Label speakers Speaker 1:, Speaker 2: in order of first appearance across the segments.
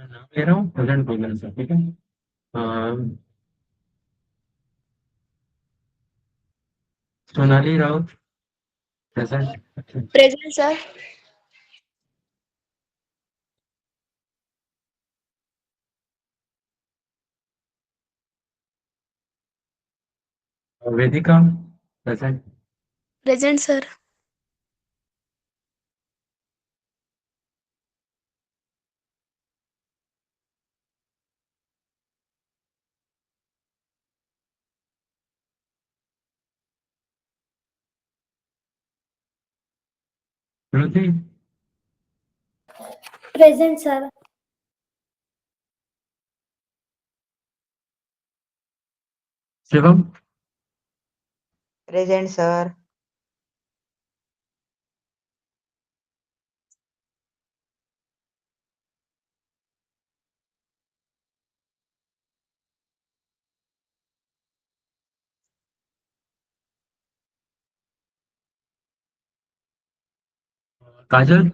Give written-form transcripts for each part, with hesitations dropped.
Speaker 1: नाम ले रहा हूँ, प्रेजेंट बोलना सर, ठीक है। Sonali Raut, present.
Speaker 2: Present sir.
Speaker 1: Vedika, present.
Speaker 2: Present sir.
Speaker 1: Shruti,
Speaker 3: present sir.
Speaker 1: Shivam,
Speaker 4: present sir.
Speaker 1: Kajal,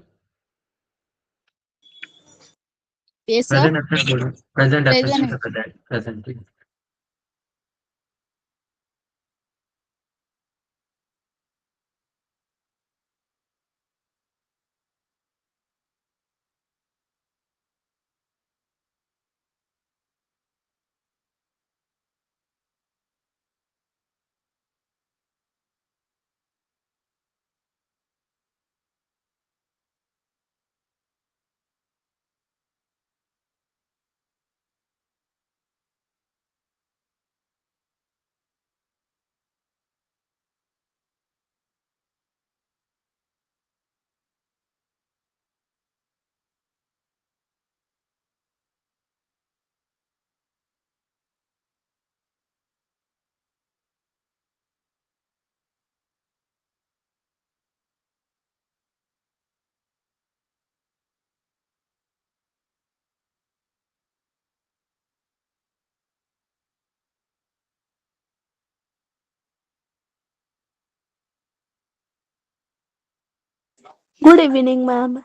Speaker 2: yes sir.
Speaker 1: Present absent बोलो, present absent
Speaker 2: present.
Speaker 1: Present present.
Speaker 2: Good evening ma'am.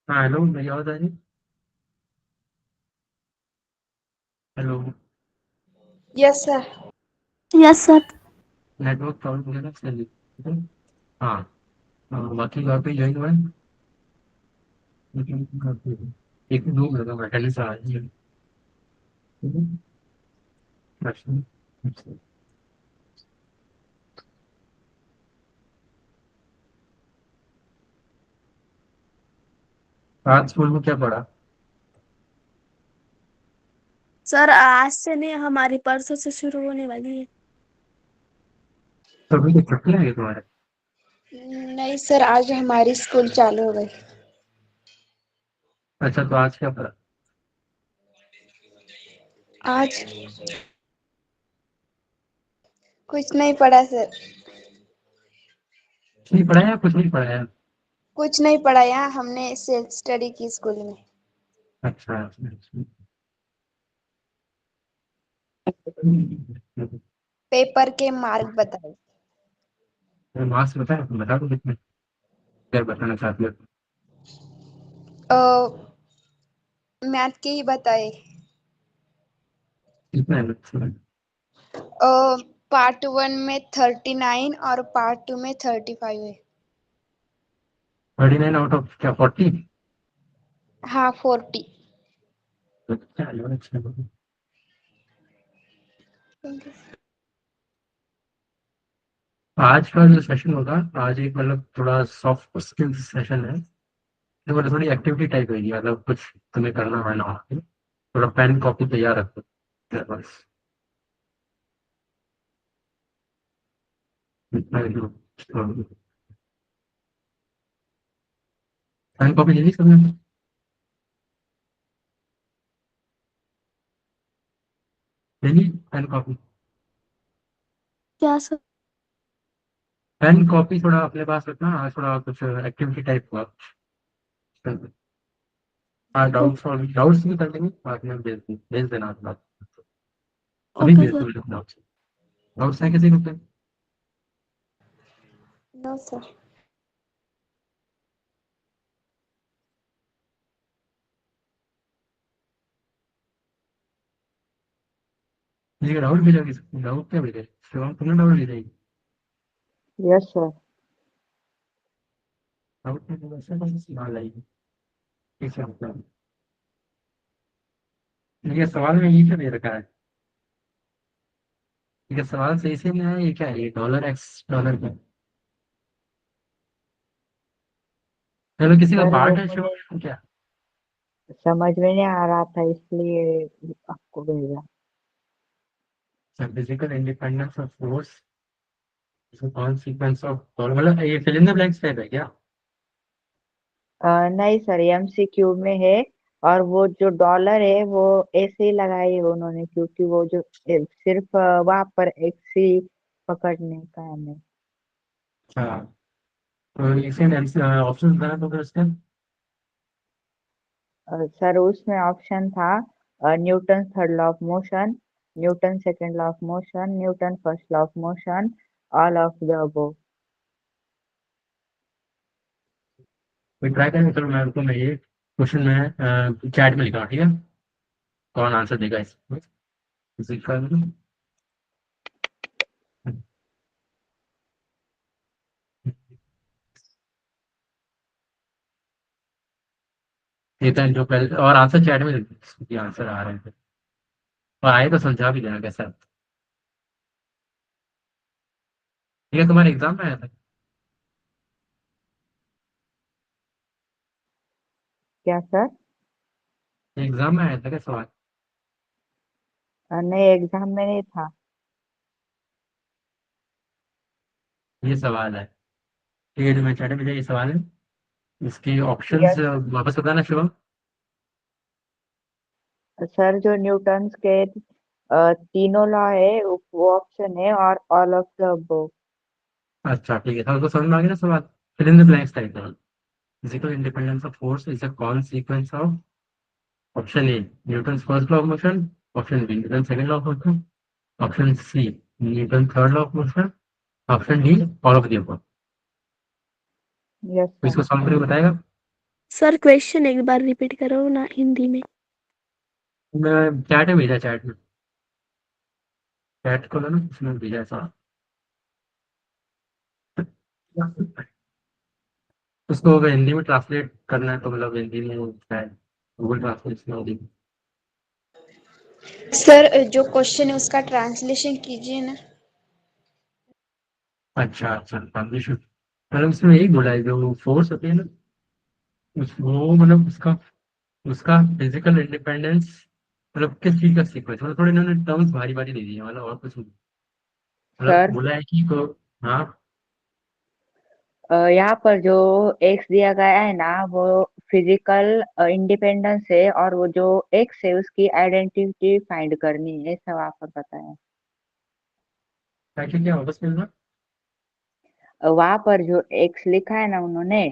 Speaker 1: हाँ हेलो, मेरी आवाज आ रही? Hello.
Speaker 2: Yes sir. Yes sir.
Speaker 1: Network problem है ना, इसलिए, ठीक है। हाँ। बाकी घर पे ज्वाइन हुआ है, लेकिन घर पे एक दो लगा बैठने से आज ही है, ठीक है। अच्छा, अच्छा। आज स्कूल में क्या पढ़ा?
Speaker 2: सर आज से नहीं, हमारी परसों से शुरू होने वाली है।
Speaker 1: सभी की छुट्टियां हैं तुम्हारे?
Speaker 2: नहीं सर, आज हमारी स्कूल चालू हो गई।
Speaker 1: अच्छा, तो आज क्या पढ़ा?
Speaker 2: आज कुछ नहीं पढ़ा सर।
Speaker 1: कुछ नहीं पढ़ाया, कुछ नहीं पढ़ाया।
Speaker 2: कुछ नहीं पढ़ा, यहाँ हमने सेल्फ स्टडी की स्कूल में।
Speaker 1: अच्छा, अच्छा। अच्छा।
Speaker 2: पेपर के मार्क बताए।
Speaker 1: मार्क्स बताया, तुम बता दो कितने, क्या बताना चाहती हो?
Speaker 2: मैथ के ही बताए।
Speaker 1: कितना है बच्चे?
Speaker 2: पार्ट 1 में 39 और पार्ट 2 में 35 है।
Speaker 1: 39 आउट ऑफ क्या 40?
Speaker 3: हाँ 40।
Speaker 1: चलो अच्छा। आज का जो सेशन होगा, आज एक मतलब थोड़ा सॉफ्ट स्किल सेशन है, तो मतलब थोड़ी एक्टिविटी टाइप होगी, मतलब कुछ तुम्हें करना है ना, थोड़ा पेन कॉपी तैयार रखो तेरे पास। इतना ही लो। पेन कॉपी ले ली सबने? ले ली पेन कॉपी?
Speaker 2: क्या सर?
Speaker 1: पेन कॉपी थोड़ा अपने पास रखना, आज थोड़ा कुछ एक्टिविटी टाइप हुआ। हाँ, डाउट्स भी कर लेंगे बाद में, भेज देना अपना। अभी
Speaker 2: ओके
Speaker 1: भेज
Speaker 2: सर।
Speaker 1: दो डाउट्स। डाउट्स है किसी को पे?
Speaker 3: No sir.
Speaker 1: किसी का डाउट भेजा? किसी डाउट क्या भेजे? शिवम तुमने डाउट भेजा?
Speaker 4: Yes sir.
Speaker 1: डाउट में तो वैसे कौन सी सवाल लाएगी? ठीक है मतलब, ये सवाल में ये क्या दे रखा है? ये सवाल सही से नहीं आया, ये क्या है? ये डॉलर एक्स डॉलर का? चलो किसी का
Speaker 4: सर वो
Speaker 1: पार्ट है
Speaker 4: मुझे
Speaker 1: शिवम क्या?
Speaker 4: समझ में नहीं आ रहा था, इसलिए आपको भेजा।
Speaker 1: Physical independence of force on sequence of dollar, मतलब ये fill in the blanks type है क्या?
Speaker 4: नहीं सर, एमसीक्यू में है। और वो जो डॉलर है वो ऐसे ही लगाई है उन्होंने, क्योंकि वो जो सिर्फ वहां पर एक्स ही पकड़ने का है।
Speaker 1: अच्छा, तो इसे ऑप्शन बताना तो फिर उसका।
Speaker 4: सर उसमें ऑप्शन था Newton third law of motion, Newton second law of motion, Newton first law of motion, all of the above.
Speaker 1: कोई ट्राई करें, चलो मैं रुको, मैं ये क्वेश्चन में चैट में लिखा हूँ, ठीक है? कौन आंसर देगा इसको? फिजिकल, ये तो जो पहले, और आंसर चैट में लिख दो, ये आंसर आ रहे हैं और आए तो समझा भी देना कैसा है। ठीक है, तुम्हारे एग्जाम में आया था?
Speaker 4: क्या सर?
Speaker 1: एग्जाम में आया था क्या सवाल?
Speaker 4: नहीं, एग्जाम में नहीं था।
Speaker 1: ये सवाल है, ठीक है, जो मैं चैट में भेजा ये सवाल है, इसके ऑप्शंस
Speaker 4: यस
Speaker 1: वापस बताना शिवम।
Speaker 4: सर, जो न्यूटन्स के तीनों लॉ है वो ऑप्शन है, और ऑल ऑफ द अबव।
Speaker 1: अच्छा ठीक है, तो समझ में आ गया ना सवाल? Fill in the blanks type है। Physical independence of force is a कौन sequence of, option A Newton first law of motion, option B Newton second law of motion, option C Newton third law of motion, option D all of the above.
Speaker 4: Yes
Speaker 1: तो
Speaker 4: sir.
Speaker 1: इसको solve करके बताएगा?
Speaker 2: Sir question एक बार repeat करो ना हिंदी में।
Speaker 1: मैं chat में भेजा, चैट में, चैट को ना उसमें भेजा ऐसा। उसको अगर हिंदी में ट्रांसलेट करना है तो मतलब हिंदी में शायद गूगल ट्रांसलेट में होगी।
Speaker 3: सर जो क्वेश्चन है उसका ट्रांसलेशन कीजिए ना।
Speaker 1: अच्छा अच्छा, ट्रांसलेशन मतलब उसमें यही बोला है, जो फोर्स होती है ना, वो मतलब उसका उसका फिजिकल इंडिपेंडेंस, मतलब किस चीज का सीक्वेंस, मतलब थोड़े इन्होंने टर्म्स भारी भारी दे दिए, मतलब और कुछ नहीं। मतलब
Speaker 4: सर
Speaker 1: बोला है कि को, हाँ
Speaker 4: यहाँ पर जो एक्स दिया गया है ना, वो फिजिकल इंडिपेंडेंस है, और वो जो एक्स है उसकी आइडेंटिटी फाइंड करनी है, ऐसा वहाँ पर बताया।
Speaker 1: क्या क्या वापस मिलना?
Speaker 4: वहां पर जो एक्स लिखा है ना उन्होंने,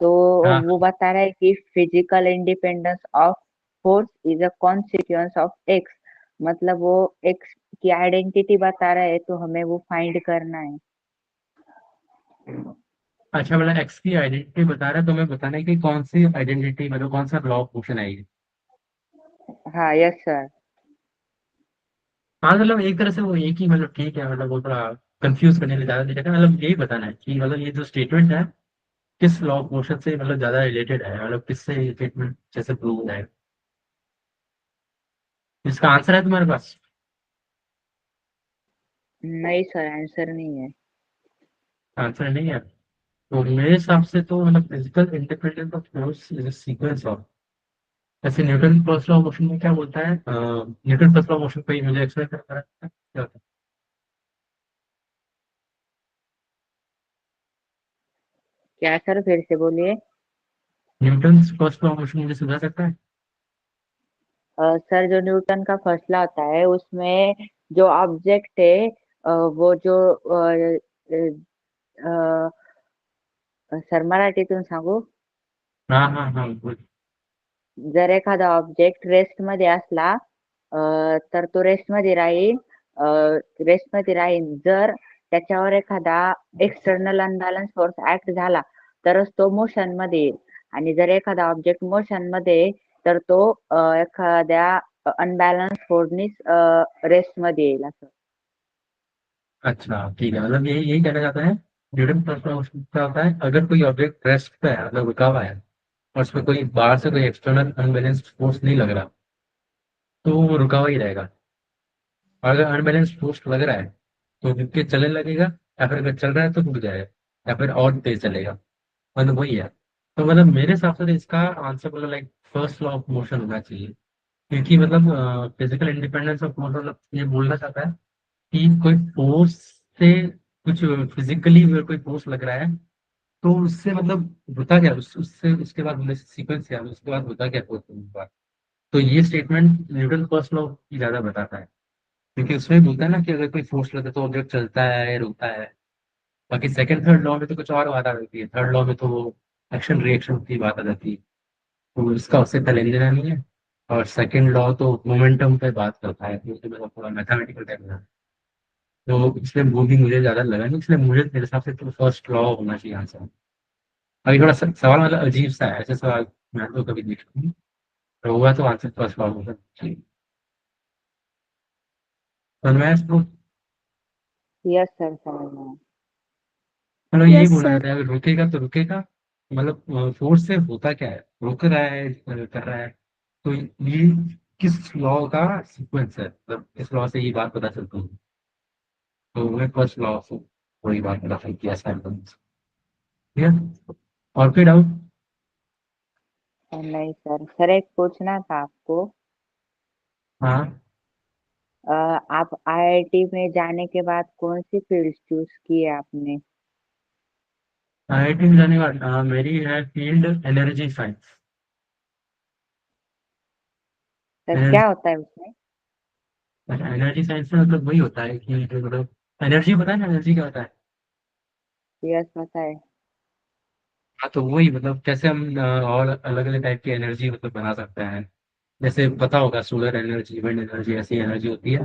Speaker 4: तो
Speaker 1: हाँ,
Speaker 4: वो बता रहा है कि physical independence of force is a consequence of x. मतलब वो एक्स की आइडेंटिटी बता रहा है, तो हमें वो फाइंड करना है।
Speaker 1: अच्छा, मतलब एक्स की आइडेंटिटी बता रहा है, तो मैं बताना है कि कौन सी आइडेंटिटी, मतलब कौन सा लॉ ऑफ मोशन आएगी।
Speaker 4: हाँ यस सर।
Speaker 1: हाँ, मतलब एक तरह से वो एक ही, मतलब ठीक है, मतलब वो थोड़ा कंफ्यूज करने लिए ज्यादा दे रखा है, मतलब यही बताना है कि मतलब ये जो स्टेटमेंट है किस लॉ ऑफ मोशन से मतलब ज्यादा रिलेटेड है, मतलब किससे ये स्टेटमेंट जैसे प्रूव हो जाएगा? इसका आंसर है तुम्हारे पास?
Speaker 4: नहीं सर, आंसर नहीं है।
Speaker 1: आंसर नहीं है? तो मेरे हिसाब से तो मतलब physical independence of force is a sequence of, ऐसे Newton first law of motion में क्या बोलता है, Newton first law of motion को ही मुझे एक्सप्लेन करना है क्या होता
Speaker 4: क्या सर, फिर से बोलिए।
Speaker 1: है? Newton first law of motion मुझे समझा सकता है?
Speaker 4: सर, जो न्यूटन का फर्स्ट लॉ होता है उसमें जो ऑब्जेक्ट है वो जो सर मराठीतून सांगू?
Speaker 1: हाँ हाँ हाँ बोल।
Speaker 4: जर एखादा ऑब्जेक्ट रेस्ट मध्ये असला तर तो रेस्ट मध्ये राहील जर त्याच्यावर एखादा एक्सटर्नल अनबॅलन्स फोर्स ऍक्ट झाला तरच तो मोशन मध्ये येईल. आणि जर एखादा ऑब्जेक्ट मोशन मध्ये आहे, तर तो एखाद्या अनबॅलन्स फोर्सनीच रेस्ट मध्ये येईल असं.
Speaker 1: अच्छा ठीक है, मतलब यही यही कहना चाहता है। Newton first law of motion क्या होता है, अगर कोई ऑब्जेक्ट रेस्ट पे है मतलब रुका हुआ है और उसमें कोई बाहर से कोई एक्सटर्नल अनबैलेंस्ड फोर्स नहीं लग रहा, तो वो रुका हुआ ही रहेगा। और अगर अनबैलेंस्ड फोर्स लग रहा है तो रुक के चलने लगेगा, या फिर अगर चल रहा है तो रुक जाएगा, या फिर और तेज चलेगा। मतलब वही है। तो मतलब मेरे हिसाब से तो इसका आंसर मतलब like first law of motion होना चाहिए, क्योंकि मतलब फिजिकल इंडिपेंडेंस ऑफ मोशन मतलब ये बोलना चाहता है कि कोई फोर्स से कुछ फिजिकली अगर कोई फोर्स लग रहा है तो उससे मतलब होता क्या, उससे उसके बाद सीक्वेंस क्या है, उसके बाद होता क्या फोर्स के बाद। तो ये स्टेटमेंट न्यूटन फर्स्ट लॉ की ज्यादा बताता है, क्योंकि उसमें बोलता है ना कि अगर कोई फोर्स लगता है तो ऑब्जेक्ट चलता है रुकता है। बाकी सेकंड थर्ड लॉ में तो कुछ और बात आ जाती है, थर्ड लॉ में तो एक्शन रिएक्शन की बात आ जाती है, तो इसका उससे पहले लेना नहीं है। और सेकंड लॉ तो मोमेंटम पे बात करता है, तो मतलब थोड़ा मैथमेटिकल टाइप में है। तो इसलिए वो भी मुझे ज्यादा लगा नहीं, इसलिए मुझे मेरे हिसाब से तो फर्स्ट लॉ होना चाहिए आंसर। अभी थोड़ा सवाल मतलब अजीब सा है, ऐसे सवाल मैं तो कभी देखता हूँ, तो हुआ तो आंसर फर्स्ट लॉ होगा चाहिए। तो मैं इसको
Speaker 4: यस सर, समझ में आया।
Speaker 1: मतलब यही
Speaker 2: यस
Speaker 1: बोलना
Speaker 2: सर।
Speaker 1: चाहता है, अगर रुकेगा तो रुकेगा, मतलब फोर्स से होता क्या है, रुक रहा है कर रहा है, तो ये किस लॉ का सीक्वेंस है, मतलब इस लॉ से ये बात पता चलती है। तो मैं फर्स्ट लॉ से वही बात पता चलती है ऐसा है। ठीक है, और कोई डाउट?
Speaker 4: नहीं सर, सर एक पूछना था आपको।
Speaker 1: हाँ।
Speaker 4: आप आईआईटी में जाने के बाद कौन सी फील्ड चूज की है आपने?
Speaker 1: आईआईटी में जाने के बाद मेरी है फील्ड एनर्जी साइंस।
Speaker 4: सर क्या होता है उसमें?
Speaker 1: एनर्जी साइंस में मतलब वही होता है कि जो मतलब एनर्जी, पता है ना एनर्जी क्या होता है?
Speaker 4: यस, पता है।
Speaker 1: हाँ तो वही मतलब कैसे हम और अलग अलग टाइप की एनर्जी मतलब बना सकते हैं। जैसे पता होगा सोलर एनर्जी, विंड एनर्जी, ऐसी एनर्जी होती है।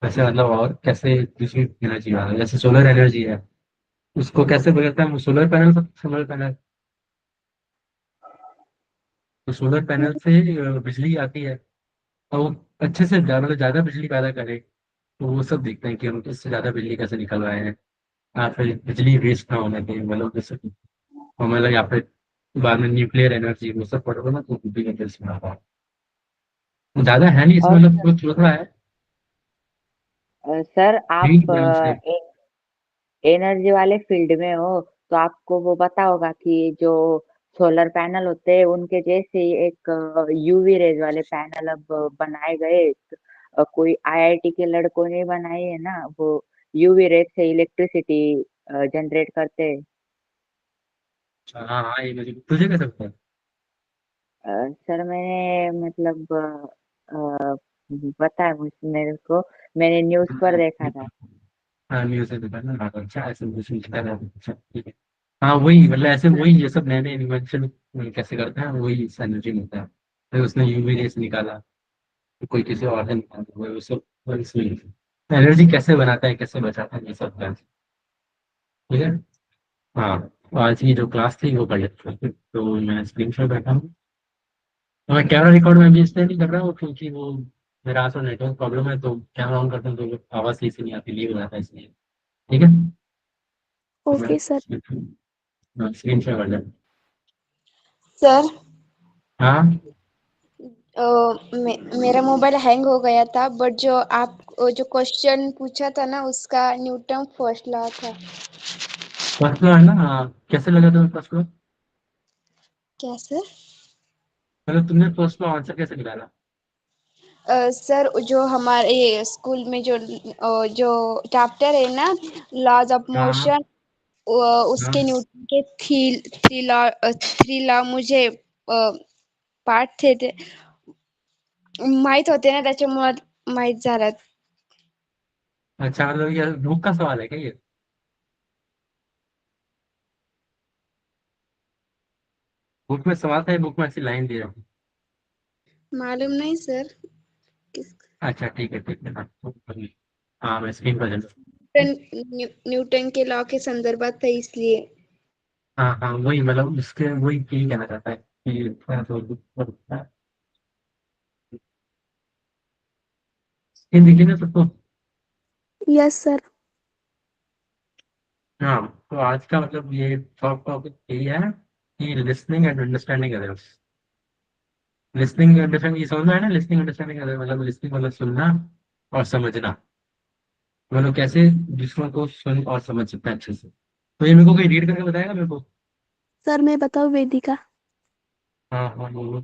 Speaker 1: वैसे मतलब और कैसे दूसरी एनर्जी बना, जैसे सोलर एनर्जी है, उसको कैसे बदलता है, सोलर पैनल, सोलर पैनल, तो सोलर पैनल से बिजली आती है, और वो अच्छे से ज्यादा ज्यादा बिजली पैदा करे, तो वो सब देखते हैं कि हम इससे ज्यादा बिजली कैसे निकल रहे हैं, या फिर बिजली वेस्ट ना होने दें, मतलब जैसे मतलब या फिर बाद में न्यूक्लियर एनर्जी वो सब पढ़ोगे ना तो भी इंटरेस्ट में आता है। ज्यादा है नहीं इसमें,
Speaker 4: और
Speaker 1: मतलब कुछ थोड़ा है।
Speaker 4: सर आप
Speaker 1: ग्रीन बल्ब से।
Speaker 4: एनर्जी वाले फील्ड में हो तो आपको वो पता होगा कि जो सोलर पैनल होते हैं उनके जैसे ही एक यूवी रेज वाले पैनल अब बनाए गए। कोई आईआईटी के लड़कों ने बनाए है ना वो, यूवी रेज से इलेक्ट्रिसिटी जनरेट करते हैं।
Speaker 1: अच्छा, हाँ हाँ, ये मुझे तुझे कैसे पता है?
Speaker 4: सर मैंने मतलब पता है मुझे, मेरे को मैंने न्यूज पर देखा था।
Speaker 1: हाँ न्यूज़ से देखा ना, हाँ अच्छा ऐसे मुझे लिखा था, अच्छा ठीक है। हाँ वही मतलब ऐसे वही ये सब नए नए इन्वेंशन कैसे करते हैं, वही इससे एनर्जी मिलता है। फिर उसने यूवी रेस निकाला, तो कोई किसी और ने निकाला, वो सब वही इसमें एनर्जी कैसे बनाता है कैसे बचाता है ये सब का। ठीक है। हाँ, तो आज की जो क्लास थी वो बढ़िया थी, तो मैं स्क्रीन शॉट बैठा हूँ। तो मैं कैमरा रिकॉर्ड में भी इसलिए नहीं कर रहा हूँ क्योंकि वो मेरा आसपास नेटवर्क प्रॉब्लम है, तो कैमरा ऑन करता हूँ तो आवाज़ सही से नहीं आती, लीव हो जाता है इसलिए। ठीक है। तो
Speaker 2: ओके सर।
Speaker 1: मैं स्क्रीन शेयर कर दे।
Speaker 3: सर
Speaker 1: हाँ
Speaker 3: मेरा मोबाइल हैंग हो गया था, बट जो आप जो क्वेश्चन पूछा था ना, उसका न्यूटन फर्स्ट लॉ था।
Speaker 1: फर्स्ट फ्लोर है ना? हाँ, कैसे लगा तुम्हें फर्स्ट फ्लोर?
Speaker 3: क्या सर?
Speaker 1: मतलब तुमने फर्स्ट फ्लोर आंसर कैसे निकाला?
Speaker 3: सर जो हमारे स्कूल में जो चैप्टर है ना, लॉज ऑफ
Speaker 1: हाँ
Speaker 3: मोशन, उसके
Speaker 1: हाँ।
Speaker 3: न्यूटन के थ्री लॉ मुझे पाठ थे माहित होते ना, त्याच्यामुळे माहित झालं.
Speaker 1: अच्छा, मतलब ये बुक का सवाल है क्या ये? बुक में सवाल था या बुक में ऐसी लाइन दी है?
Speaker 3: मालूम नहीं सर। किस
Speaker 1: अच्छा ठीक है ठीक है। हाँ हाँ, मैं स्क्रीन पर
Speaker 3: न्यूटन के लॉ के संदर्भात था, इसलिए।
Speaker 1: हाँ हाँ, वही मतलब उसके वही यही कहना चाहता है कि थोड़ा तो स्क्रीन दिखी ना सबको?
Speaker 2: Yes sir.
Speaker 1: हाँ, तो आज का मतलब ये टॉप टॉपिक यही है कि listening and understanding others. Listening understanding ये समझ में आया ना? लिसनिंग अंडरस्टैंडिंग अदर मतलब लिसनिंग मतलब सुनना और समझना। मतलब कैसे दूसरों को सुन और समझ सकते हैं अच्छे से। तो ये मेरे को कोई रीड करके बताएगा मेरे को?
Speaker 2: सर मैं बताऊँ वेदिका?
Speaker 1: हाँ हाँ बोलो।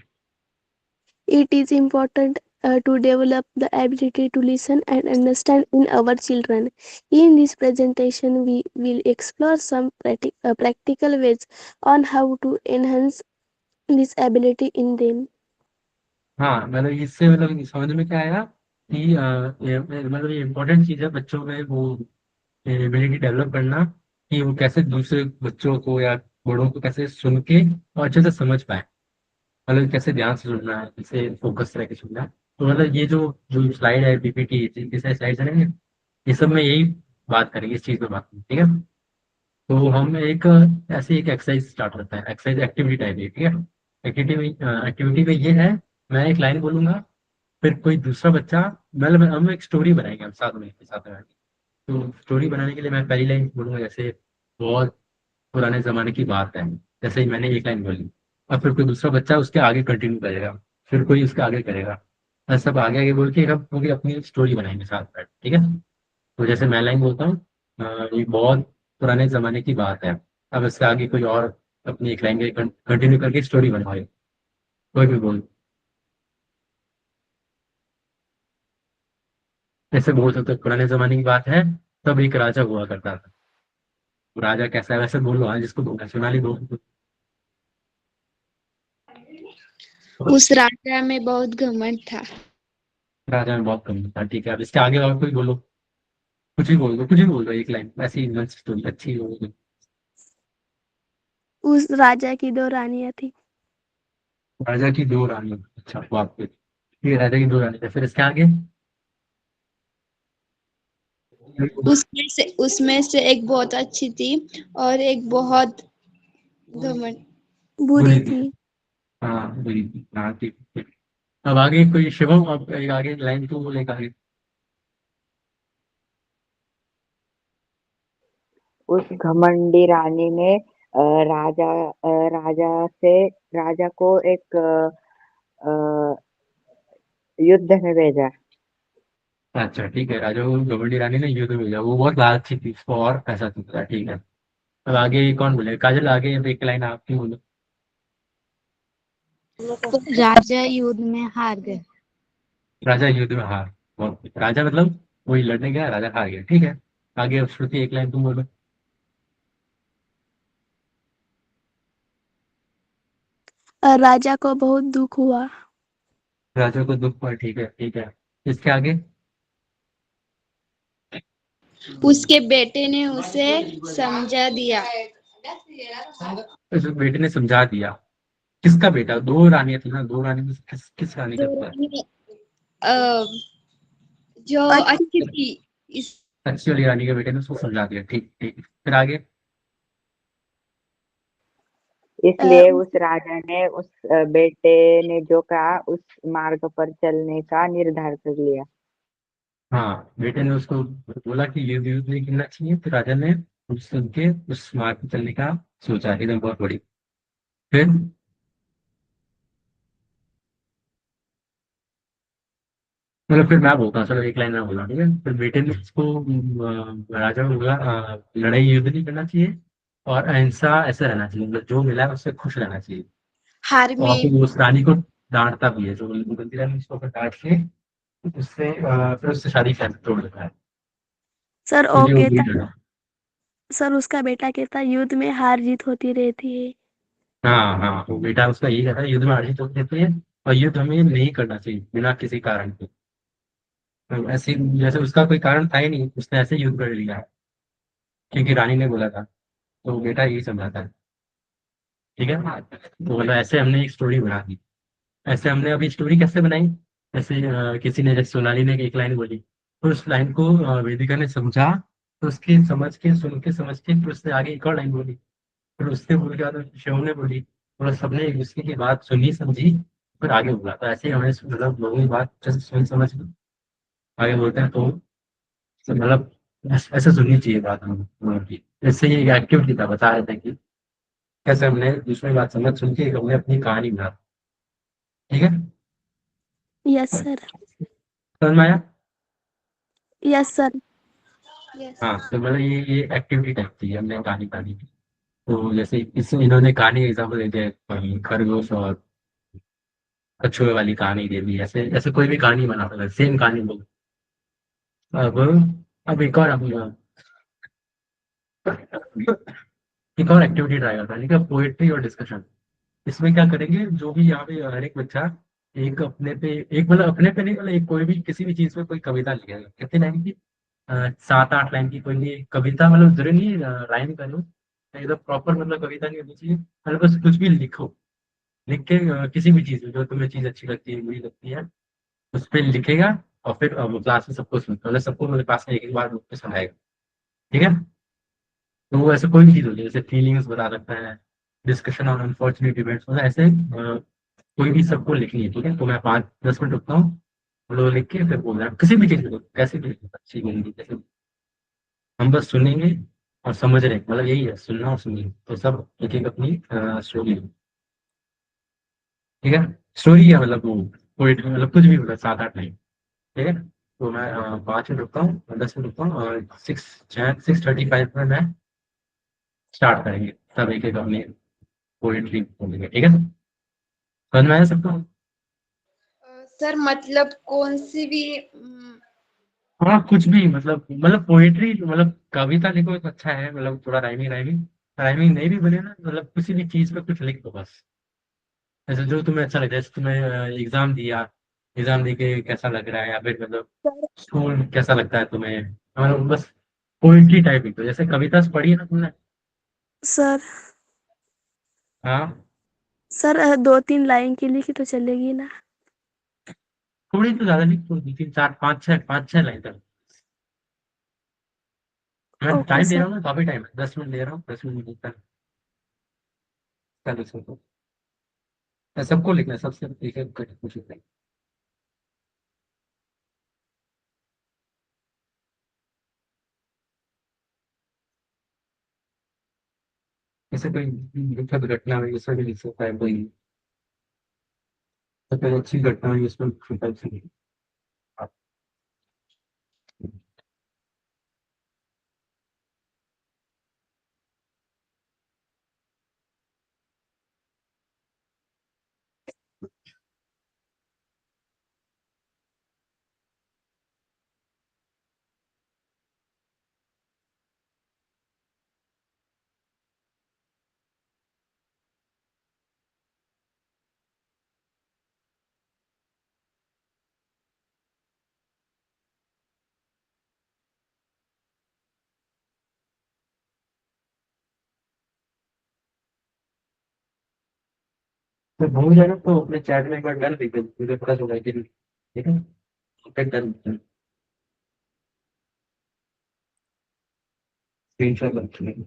Speaker 2: It is important to develop the ability to listen and understand in our children. In this presentation, we will explore some practical ways on how to enhance this ability in them.
Speaker 1: हाँ मतलब इससे मतलब समझ में क्या आया कि मतलब ये इम्पोर्टेंट चीज़ है बच्चों में वो एबिलिटी डेवलप करना कि वो कैसे दूसरे बच्चों को या बड़ों को कैसे सुन के और अच्छे से समझ पाए। मतलब कैसे ध्यान से सुनना है, कैसे फोकस रह के सुनना है। तो मतलब ये जो जो स्लाइड है पीपीटी जैसे स्लाइड है ना, ये सब में यही बात करेंगे, इस चीज़ पे बात करेंगे, ठीक है? तो हम एक ऐसे एक एक्सरसाइज स्टार्ट करते हैं, एक्सरसाइज एक्टिविटी टाइप है, ठीक है? एक्टिविटी में ये है, मैं एक लाइन बोलूंगा, फिर कोई दूसरा बच्चा, मतलब हम एक स्टोरी बनाएंगे हम साथ में। तो स्टोरी बनाने के लिए मैं पहली लाइन बोलूंगा, जैसे बहुत पुराने जमाने की बात है, जैसे ही मैंने एक लाइन बोली, और फिर कोई दूसरा बच्चा उसके आगे कंटिन्यू करेगा, फिर कोई उसके आगे करेगा। ऐसा सब आगे आगे बोल के हम पूरी अपनी स्टोरी बनाएंगे साथ में, ठीक है? तो जैसे मैं लाइन बोलता हूँ, ये बहुत पुराने जमाने की बात है, अब इससे आगे कोई और अपनी एक लाइन कंटिन्यू करके स्टोरी बनवाए, कोई भी बोल। ऐसे बोल सकते हो, पुराने जमाने की बात है, तब एक राजा हुआ करता था। तो राजा कैसा है वैसे बोलो, हाँ जिसको बोलना सोनाली बोल।
Speaker 3: उस राजा में बहुत घमंड था।
Speaker 1: राजा में बहुत कम था, ठीक है? अब इसके आगे और कोई बोलो, कुछ भी बोल दो, कुछ भी बोल दो, एक लाइन ऐसी स्टोरी अच्छी हो।
Speaker 2: उस राजा की दो रानियां थी।
Speaker 1: राजा की दो रानी, अच्छा बाप रे, ठीक है, राजा की दो रानी थे, फिर इसके आगे?
Speaker 3: उसमें से एक बहुत अच्छी थी और एक बहुत घमंड।
Speaker 2: बुरी
Speaker 1: बुरी थी।
Speaker 2: थी।
Speaker 1: हाँ बुरी थी, हाँ ठीक ठीक। अब आगे कोई शिवम, अब एक आगे लाइन तो बोले आगे।
Speaker 4: उस घमंडी रानी ने राजा को एक युद्ध में भेजा।
Speaker 1: अच्छा ठीक है, राजा को घमंडी रानी ने युद्ध में भेजा, वो बहुत लालची थी, उसको और पैसा चाहिए था, ठीक है? अब आगे कौन बोले? काजल, आगे एक लाइन आपकी बोलो।
Speaker 5: राजा युद्ध में हार गए।
Speaker 1: राजा युद्ध में हार, बहुत राजा मतलब वही लड़ने गया, राजा हार गया, ठीक है? आगे अब श्रुति एक लाइन तुम बोलो।
Speaker 2: राजा को बहुत दुख हुआ।
Speaker 1: राजा को दुख हुआ, ठीक है ठीक है। इसके आगे?
Speaker 3: उसके बेटे ने उसे समझा दिया।
Speaker 1: उस बेटे ने समझा दिया। किसका बेटा? दो रानियां थी ना, दो रानी में से किस रानी का
Speaker 3: जो
Speaker 1: बेटा?
Speaker 3: रानी, अ, जो
Speaker 2: अच्छी
Speaker 3: अच्छी थी। इस
Speaker 1: अच्छी वाली रानी के बेटे ने उसको समझा दिया, ठीक ठीक। फिर आगे?
Speaker 4: इसलिए उस राजा ने उस बेटे ने जो कहा उस मार्ग पर चलने का निर्धार कर लिया।
Speaker 1: हाँ, बेटे ने उसको बोला कि युद्ध युद्ध नहीं करना चाहिए, तो राजा ने कुछ सुन के उस मार्ग पे चलने का सोचा एकदम बहुत बड़ी। फिर मतलब फिर मैं बोलता हूँ, चलो एक लाइन में बोला, ठीक है। फिर बेटे ने उसको राजा को बोला, लड़ाई युद्ध नहीं करना चाहिए और अहिंसा ऐसे रहना चाहिए, मतलब जो मिला है उससे खुश रहना चाहिए।
Speaker 3: हार
Speaker 1: और
Speaker 3: में।
Speaker 1: फिर वो उस रानी को डांटता भी है, जो बंदी रानी उसको फिर डांट के उससे फिर उससे शादी तोड़ देता है,
Speaker 2: सर ओ
Speaker 1: क्योंकि वो बुरी
Speaker 2: कहता
Speaker 1: लड़ा।
Speaker 2: सर उसका बेटा कहता युद्ध में हार जीत होती रहती है।
Speaker 1: हाँ हाँ, वो बेटा उसका यही कहता है, युद्ध में हार जीत देती है और युद्ध हमें नहीं करना चाहिए बिना किसी कारण के। तो ऐसे जैसे उसका कोई कारण था ही नहीं, उसने ऐसे युद्ध कर लिया क्योंकि रानी ने बोला था। तो बेटा यही समझाता है, ठीक है। तो मतलब ऐसे हमने एक स्टोरी बना दी। ऐसे हमने अभी स्टोरी कैसे बनाई, जैसे किसी ने, जैसे सोनाली ने एक लाइन बोली, तो उस लाइन को वेदिका ने समझा, तो उसकी समझ के, सुन के, समझ के, फिर उसने आगे एक और लाइन बोली, फिर उससे बोल के बाद शिव ने बोली, और सबने एक दूसरे की बात सुनी समझी, फिर आगे बोला। तो ऐसे ही हमें मतलब लोगों की बात जैसे सुन समझ के आगे बोलते हैं, तो मतलब ऐसे सुननी चाहिए बात हम लोगों की। इससे ये एक्टिविटी था, बता रहे थे कि कैसे हमने दूसरी बात समझ सुन के हमने अपनी कहानी बना, ठीक है।
Speaker 2: Yes sir.
Speaker 1: समझ में आया?
Speaker 2: Yes sir.
Speaker 3: यस।
Speaker 1: हाँ, तो मतलब ये एक्टिविटी टाइप थी, हमने कहानी कहानी की। तो जैसे इस इन्होंने कहानी एग्जाम्पल दे दिया, खरगोश और कछुए वाली कहानी दे दी, ऐसे ऐसे कोई भी कहानी बना सकते, सेम कहानी बोल। अब अब एक और एक और एक्टिविटी ट्राई करता है, ठीक है, पोएट्री और डिस्कशन। इसमें क्या करेंगे, जो भी यहाँ पे हर एक बच्चा एक अपने पे, एक मतलब अपने पे नहीं, मतलब एक कोई भी किसी भी चीज पे कोई कविता लिखेगा, कितने लाइन की, 7-8 लाइन की कोई नहीं कविता, मतलब जरूरी नहीं राइम करो एकदम प्रॉपर, मतलब कविता नहीं होनी चाहिए, मतलब बस कुछ भी लिखो। लिख के किसी भी चीज में जो तुम्हें चीज अच्छी लगती है, बुरी लगती है, उस पर लिखेगा। और फिर क्लास में सबको सुनता, मतलब सबको मतलब क्लास में एक एक बार रुक के सुनाएगा, ठीक है। तो वो ऐसे कोई भी चीज होती है, जैसे फीलिंग्स बता सकता है, डिस्कशन ऑन अनफॉर्चुनेट इवेंट्स, मतलब ऐसे कोई भी सबको लिखनी है, ठीक है। तो मैं 5-10 मिनट रुकता हूँ, वो लोग लिख के फिर बोल रहे हैं किसी भी चीज को, कैसे भी लिखो, अच्छी गंदी कैसे भी। हम बस सुनेंगे और समझ रहे हैं, मतलब यही है, सुनना और सुनिए। तो सब एक एक अपनी स्टोरी, ठीक है। स्टोरी क्या मतलब वो पोएट्री, मतलब कुछ भी, मतलब 7-8 लाइन, ठीक है। तो मैं 5 मिनट रुकता हूँ, 10 मिनट रुकता हूँ, और 6:35 में मैं स्टार्ट करेंगे, सब एक एक अपनी पोएट्री बोलेंगे, ठीक है। समझ में आया सबको?
Speaker 3: सर मतलब कौन सी भी
Speaker 1: हाँ, कुछ भी, मतलब पोएट्री, मतलब कविता लिखो तो अच्छा है, मतलब थोड़ा राइमिंग राइमिंग राइमिंग नहीं भी बने ना, मतलब किसी भी चीज पे कुछ लिख दो बस, जैसे जो तुम्हें अच्छा लगता है। जैसे तुम्हें एग्जाम दिया, एग्जाम दे के कैसा लग रहा है, या फिर मतलब
Speaker 2: सर
Speaker 1: स्कूल कैसा लगता है तुम्हें, मतलब बस पोएट्री टाइप लिख दो। जैसे कविता पढ़ी है ना तुमने?
Speaker 2: सर
Speaker 1: हाँ,
Speaker 2: सर 2-3 लाइन की लिखी तो चलेगी ना।
Speaker 1: थोड़ी तो ज्यादा लिख दो, 2, 3, 4, 5, 6 5-6 लाइन तक। मैं
Speaker 2: ओके
Speaker 1: टाइम दे
Speaker 2: सर।
Speaker 1: रहा हूँ ना, काफी टाइम है, 10 मिनट दे रहा हूँ, 10 मिनट तक कर लिख सकते हो। सबको लिखना है, सबसे एक एक करके कुछ लिखना है। जैसे कोई दुखद घटना हुई उसमें भी लिख सकता है कोई, सबसे अच्छी घटना हुई उसमें भी लिख सकता है। तो भूल जाए ना तो अपने चैट में एक बार डन लिख दे, मुझे पता चला कि ठीक है, फिर डन स्क्रीनशॉट रखिए।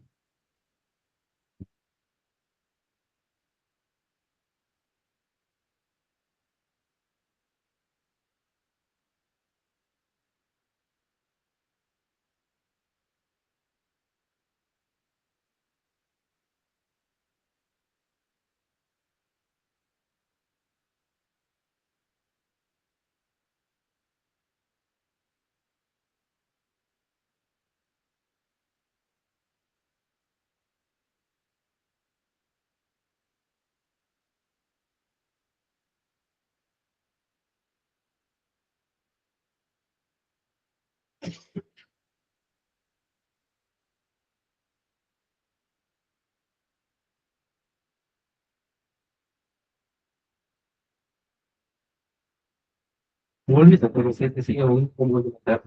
Speaker 1: बोल भी सकते हो, वैसे किसी का वो बोल सकता है,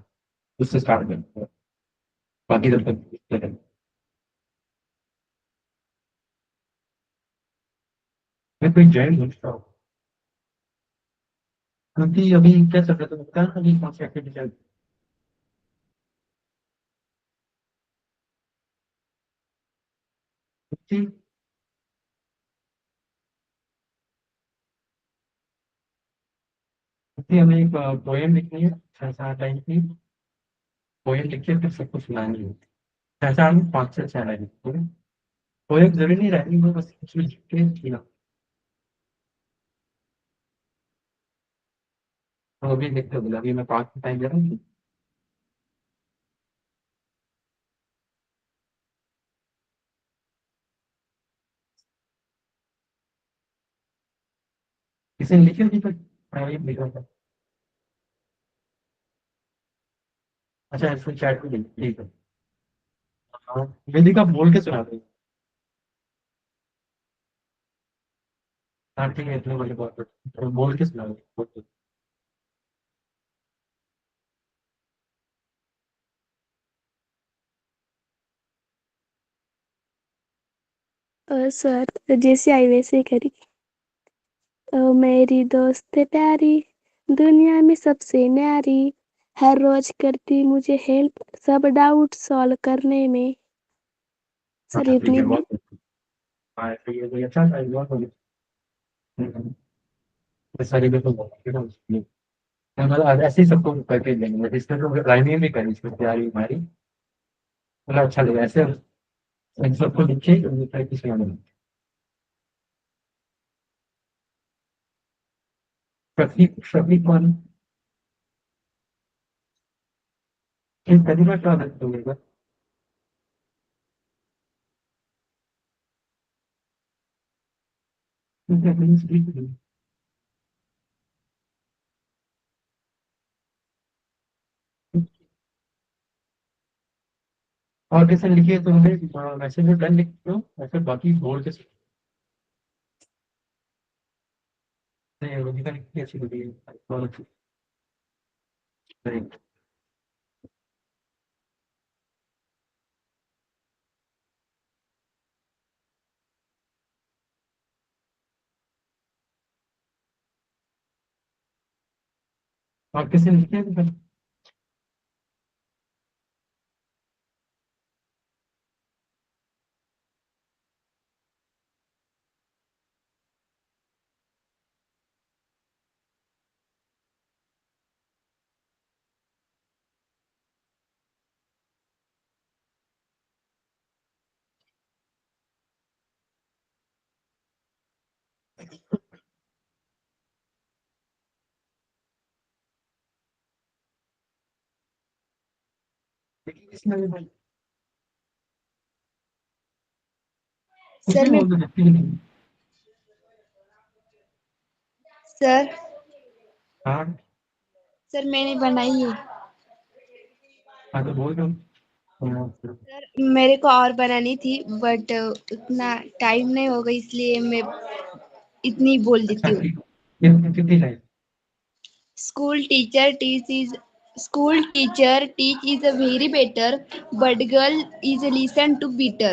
Speaker 1: उससे स्टार्ट करते हैं, बाकी जब तक मैं कोई जॉइन नहीं करता हूँ, क्योंकि अभी क्या चल रहा है, तो पता है अभी कौन सी एक्टिविटी चल रही है? क्योंकि हमें एक पोएम लिखनी है, 6-7 लाइन की पोएम लिख के फिर सबको सुनानी है। 6-7 में 5 से 6 लाइन की पोएम जरूरी नहीं रहेगी, वो बस कुछ भी लिख के सुना। तो अभी लिखते बोला, अभी मैं 5 टाइम दे रहा हूँ। किसी ने लिखे अभी तक? प्राइवेट लिखा था। अच्छा, इसमें चैट में लिख, ठीक है। हाँ, वेदिका बोल के सुना दे। हाँ ठीक है, इतने वाले बात तो बोल के सुना दे।
Speaker 2: सर जैसे आई वैसे ही करी। मेरी दोस्त प्यारी, दुनिया में सबसे न्यारी, हर रोज करती मुझे हेल्प सब डाउट सॉल्व करने में। सर
Speaker 1: हाँ ठीक
Speaker 2: इतनी
Speaker 1: है,
Speaker 2: दी।
Speaker 1: बहुत हाँ ठीक है, तो ये अच्छा था, बहुत हो गया। इस सारी में तो मतलब ऐसे ही सबको करके देंगे, इसमें तो राइमिंग भी करी, इसमें तैयारी हमारी, मतलब अच्छा लगा ऐसे इन सबको लिखे प्रैक्टिस करना। प्रतीक प्रतीक कौन? इन पहली बार क्या आदत हो गई? और कैसे लिखिए तो हमें वैसे भी डन लिख दो, ऐसे बाकी बोल के लिखा लिखी अच्छी होती है, बहुत अच्छी। और कैसे लिखे तो लेकिन इसमें भी भाई कुछ
Speaker 3: सर
Speaker 1: भी
Speaker 3: मैं
Speaker 1: बोल दो, जबकि नहीं।
Speaker 3: सर
Speaker 1: हाँ
Speaker 3: सर मैंने बनाई है।
Speaker 1: हाँ, तो बोल दो। हाँ,
Speaker 3: सर मेरे को और बनानी थी बट उतना टाइम नहीं होगा इसलिए मैं इतनी बोल
Speaker 1: अच्छा
Speaker 3: देती हूँ।
Speaker 1: ठीक, कितनी line?
Speaker 3: School teacher teach is school teacher teach is a very better, but girl is a listen to better.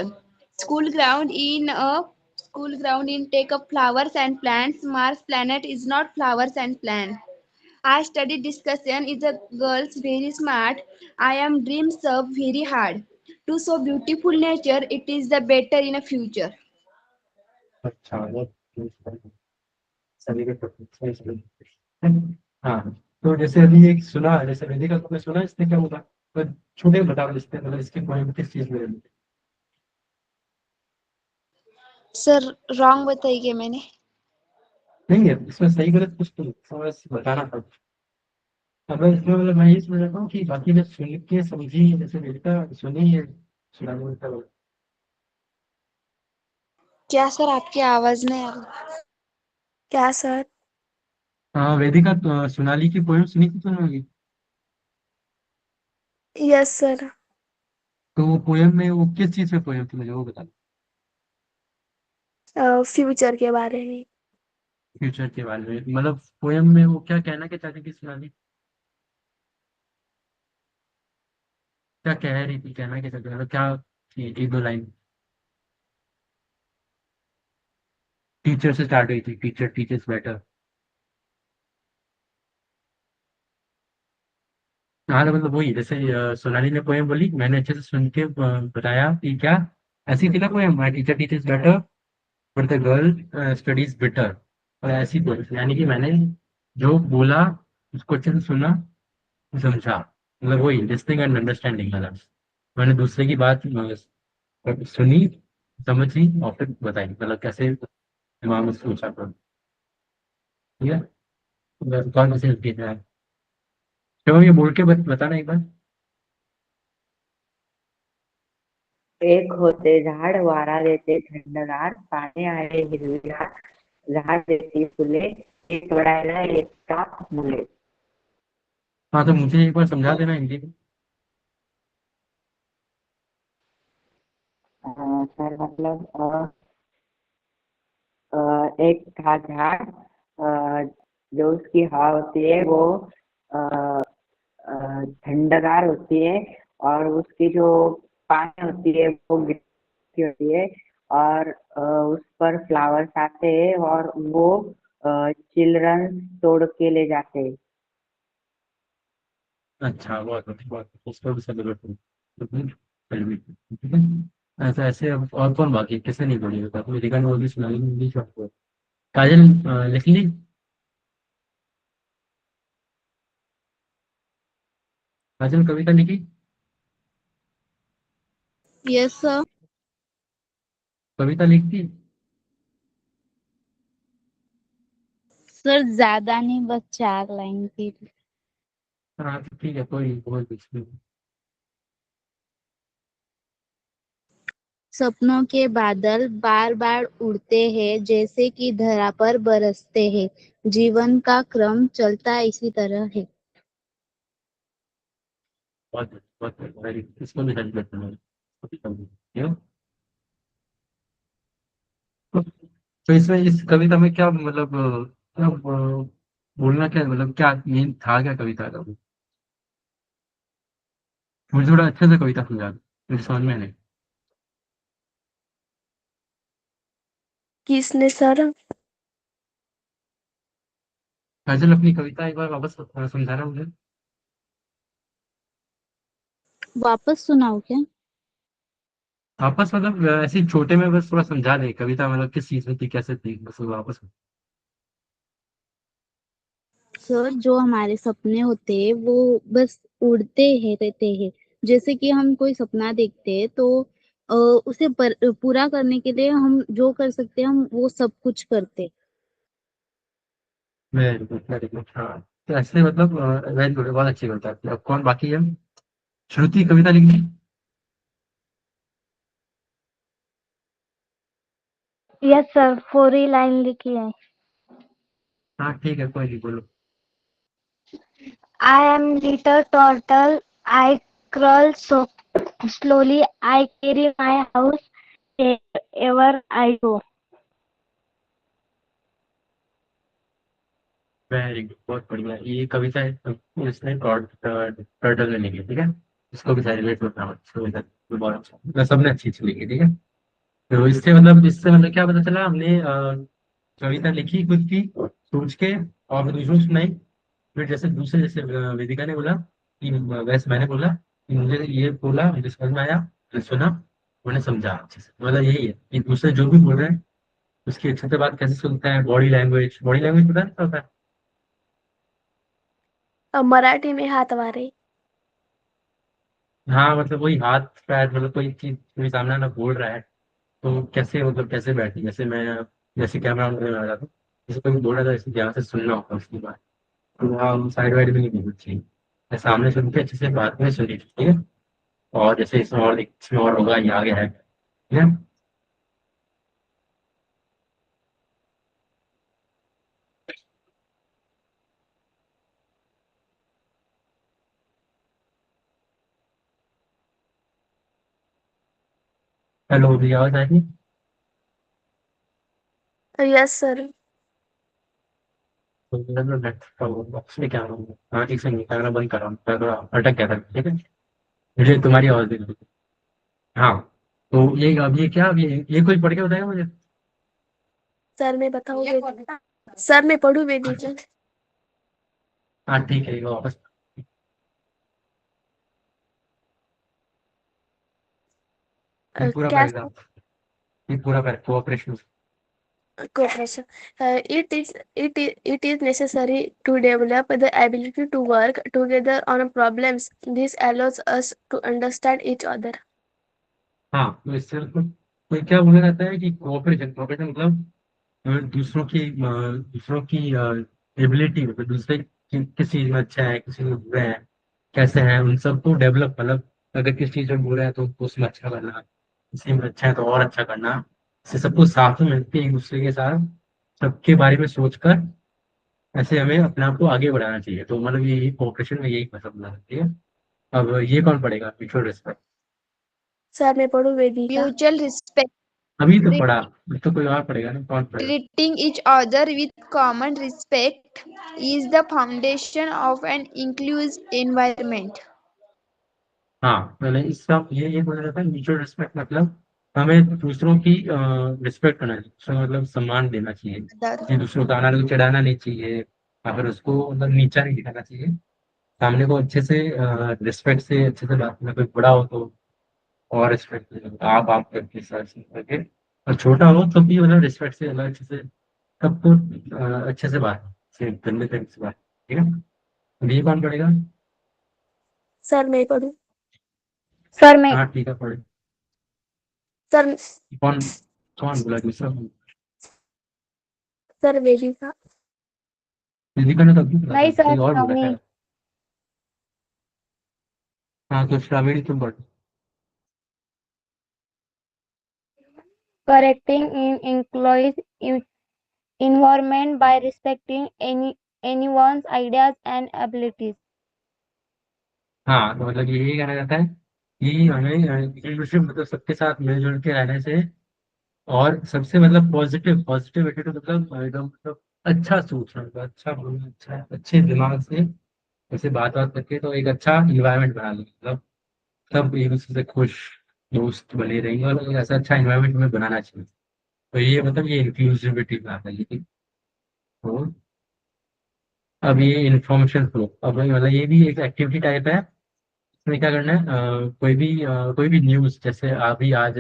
Speaker 3: School ground in a school ground in take up flowers and plants. Mars planet is not flowers and plants. I study discussion is a girls very smart. I am dream serve very hard. To so beautiful nature, it is the better in a future.
Speaker 1: अच्छा, सभी के सही सही। हाँ, तो जैसे अभी एक सुना, जैसे वेदिका तुमने सुना, इसने क्या बोला? तो छोटे बताओ, इसने मतलब इसके पॉइंट किस चीज में है?
Speaker 3: सर रॉन्ग बताई क्या मैंने?
Speaker 1: नहीं है इसमें सही गलत कुछ तो नहीं, तो बस बताना था। अब इसमें मतलब मैं ये समझ रहा हूँ कि बाकी ने सुन के समझी, जैसे वेदिका सुनी है, सुना नहीं था।
Speaker 3: क्या सर आपकी आवाज नहीं आ रही?
Speaker 2: क्या सर?
Speaker 1: हाँ वेदिका, तो सोनाली की पोएम सुनी थी तुमने?
Speaker 2: Yes sir.
Speaker 1: तो वो पोयम में वो किस चीज पे पोयम थी, मुझे वो बता।
Speaker 2: फ्यूचर के बारे में।
Speaker 1: फ्यूचर के बारे में, मतलब पोयम में वो क्या कहना क्या चाहती थी सुनानी, क्या कह रही थी, कहना क्या चाहती थी, मतलब क्या थी, एक दो लाइन। टीचर से स्टार्ट हुई थी, टीचर टीचर्स बेटर। हाँ तो मतलब वही, जैसे सोनाली ने पोएम बोली, मैंने अच्छे से सुन के बताया कि क्या ऐसी थी ना poem, my teacher teachers better but the girl studies better. और ऐसी पोएम, यानी कि मैंने जो बोला उसको अच्छे से सुना, समझा, मतलब वही लिसनिंग एंड अंडरस्टैंडिंग वाला। मैंने दूसरे की बात सुनी, समझी और फिर बताई, मतलब कैसे दिमाग में सोचा करो। ठीक है, कौन कैसे लिखी है। चलो ये बोल के बताना एक बार।
Speaker 4: एक होते झाड वारा देते थंडगार, पाने आले हिरवीगार, झाड देती फुले, एक तोडायला एकटा मुले.
Speaker 1: हाँ तो मुझे एक बार समझा देना हिंदी में।
Speaker 4: सर मतलब एक था झाड़, जो उसकी हवा होती है वो ठंडगार होती है, और उसकी जो पानी होती है वो गिट्टी होती है, और उस पर फ्लावर्स आते हैं और वो चिल्ड्रन तोड़ के ले जाते हैं.
Speaker 1: अच्छा, बहुत उसको भी सेलिब्रेट ठीक है। ऐसा ऐसे अब और कौन बाकी किसने नहीं पढ़ी होता, तो रिकन वो भी सुनाई इंग्लिश आपको। काजल लिख ली। काजल कविता लिखी।
Speaker 5: Yes sir.
Speaker 1: कविता लिखती।
Speaker 5: सर ज्यादा नहीं, बस 4 लाइन की।
Speaker 1: हाँ तो ठीक है, कोई नहीं, बहुत कुछ नहीं।
Speaker 5: सपनों के बादल बार बार उड़ते हैं, जैसे कि धरा पर बरसते हैं। जीवन का क्रम चलता इसी तरह है।
Speaker 1: बहुत वेरी, इसको भी सेलिब्रेट करना है। ठीक है? तो इसमें इस कविता में क्या मतलब क्या बोलना क्या, मतलब क्या मेन था क्या कविता का। मुझे थोड़ा अच्छे से कविता समझा दो, मुझे समझ में नहीं।
Speaker 2: किसने सर?
Speaker 1: काजल अपनी कविता एक बार वापस समझाना मुझे।
Speaker 5: वापस सुनाओ क्या?
Speaker 1: वापस मतलब ऐसे ही छोटे में बस थोड़ा समझा दे, कविता मतलब किस चीज में थी, कैसे थी, बस वापस।
Speaker 5: सर जो हमारे सपने होते हैं वो बस उड़ते हैं, रहते हैं। जैसे कि हम कोई सपना देखते हैं तो उसे पूरा करने के लिए हम जो कर सकते हैं हम वो सब कुछ करते हैं।
Speaker 1: वेरी गुड वेरी गुड, हाँ। तो ऐसे मतलब वेरी गुड, बहुत अच्छी कविता थी। अब कौन बाकी है। श्रुति कविता लिखनी।
Speaker 6: यस सर, 4 ही लाइन लिखी है.
Speaker 1: हाँ ठीक है, कोई नहीं, बोलो।
Speaker 6: I am little turtle. I crawl so slowly. I carry my house wherever I go.
Speaker 1: Very good, बहुत बढ़िया, ये कविता है इसने टर्टल ने लिखी, ठीक है। इसको भी सेलिब्रेट करना है, इसको भी बहुत अच्छा, मतलब सबने अच्छी अच्छी लिखी, ठीक है। तो इससे मतलब क्या पता चला, हमने कविता लिखी खुद की सोच के और फिर दूसरों को सुनाई। फिर जैसे दूसरे, जैसे वेदिका ने बोला कि वैसे मैंने बोला कि मुझे ये बोला, मुझे समझ में आया, मैंने सुना, मैंने समझा अच्छे से, मतलब यही है कि दूसरे जो भी बोल रहे हैं उसकी अच्छे से बात कैसे सुनता है, बॉडी लैंग्वेज पता नहीं होता है।
Speaker 2: मराठी में हाथ वारे।
Speaker 1: हाँ मतलब वही हाथ पैर, मतलब कोई चीज कोई सामने ना बोल रहा है तो कैसे, मतलब कैसे बैठी, जैसे मैं, जैसे कैमरा ऑन करने लगा था, जैसे कोई बोल रहा था, जैसे ध्यान से सुनना होगा उसकी बात। तो हाँ साइड वाइड में नहीं बोलनी चाहिए, मैं सामने सुन के अच्छे से बात में सुनी, ठीक है। और जैसे इसमें और होगा, ये आगे है, ठीक है। हेलो, मेरी आवाज आ रही है?
Speaker 2: Yes sir.
Speaker 1: तो मेरा जो नेट का वो बॉक्स में क्या हूँ, हाँ एक सेकंड, कैमरा बंद कर रहा हूँ, मैं थोड़ा अटक गया था, ठीक है। मुझे तुम्हारी आवाज दे रही थी। हाँ, तो ये अब ये क्या, अब ये कोई पढ़ के बताएगा मुझे?
Speaker 2: सर मैं बताऊंगी। सर मैं पढ़ू वेदी जी।
Speaker 1: हाँ ठीक है, ये वापस ये पूरा
Speaker 2: क्या
Speaker 1: पैराग्राफ, ये पूरा cooperation.
Speaker 2: cooperation? It is necessary to develop the ability to work together on problems. This allows us to understand each other.
Speaker 1: हाँ, तो इससे मतलब कोई क्या बोला जाता है कि कोऑपरेशन, कोऑपरेशन मतलब दूसरों की एबिलिटी, मतलब दूसरे किस चीज में अच्छा है, किसी में बुरा है, कैसे है, उन सबको डेवलप, मतलब अगर किस चीज में बुरा है तो उसको उसमें अच्छा करना, किसी में अच्छा है तो और अच्छा करना, इससे सबको साथ में मिलकर एक दूसरे के साथ सबके बारे में सोचकर ऐसे हमें अपने आप को आगे बढ़ाना चाहिए। तो मतलब ये कोऑपरेशन में यही मतलब है, ठीक है। अब ये कौन पढ़ेगा, म्यूचुअल रिस्पेक्ट?
Speaker 2: सर मैं पढ़ू वेदिका।
Speaker 3: Mutual respect.
Speaker 1: अभी तो पढ़ा, अब तो कोई और पढ़ेगा ना, कौन पढ़ेगा?
Speaker 3: Treating each other with common respect is the foundation of an inclusive environment.
Speaker 1: हाँ, मैंने इसका ये बोला जाता है, म्यूचुअल रिस्पेक्ट मतलब हमें दूसरों की रिस्पेक्ट करना चाहिए, दूसरों को मतलब सम्मान देना चाहिए, कि दूसरों का आना चढ़ाना नहीं चाहिए, या फिर उसको मतलब नीचा नहीं दिखाना चाहिए। सामने को अच्छे से रिस्पेक्ट से अच्छे से बात करना, कोई बड़ा हो तो और रिस्पेक्ट, आप करके सर से करके, और छोटा हो तो भी मतलब रिस्पेक्ट से, मतलब अच्छे से सबको अच्छे से बात, से गंदे तरीके से बात, ठीक है। अब ये कौन पढ़ेगा?
Speaker 2: सर मैं पढ़ू।
Speaker 6: सर मैं
Speaker 1: हाँ ठीक है, पढ़े।
Speaker 2: सर
Speaker 1: कौन कौन बोला दूसरा?
Speaker 2: सर वेदिका।
Speaker 1: दीपिका ने तो अभी बोला था,
Speaker 6: नहीं सर
Speaker 1: कोई और बोला
Speaker 6: श्रावणी
Speaker 1: था। हाँ, तो श्रावणी तुम पढ़।
Speaker 6: correcting in employees environment by respecting anyone's ideas and abilities.
Speaker 1: हाँ, तो मतलब यही कहना चाहता है कि हमें एक दूसरे मतलब सबके साथ मिलजुल के रहने से, और सबसे मतलब पॉजिटिव पॉजिटिव एटीट्यूड, मतलब एकदम मतलब अच्छा सोचना, मतलब अच्छा बोलना, अच्छा अच्छे दिमाग से ऐसे बात बात करके तो एक अच्छा इन्वायरमेंट बना लेंगे, मतलब सब एक दूसरे से खुश दोस्त बने रहेंगे, और एक ऐसा अच्छा इन्वायरमेंट हमें बनाना चाहिए। तो ये मतलब ये इंक्लूसिविटी का आता है ये, तो अब ये इन्फॉर्मेशन फ्लो, अब मतलब ये भी एक एक्टिविटी टाइप है। इसमें क्या करना है, कोई भी न्यूज़, जैसे अभी आज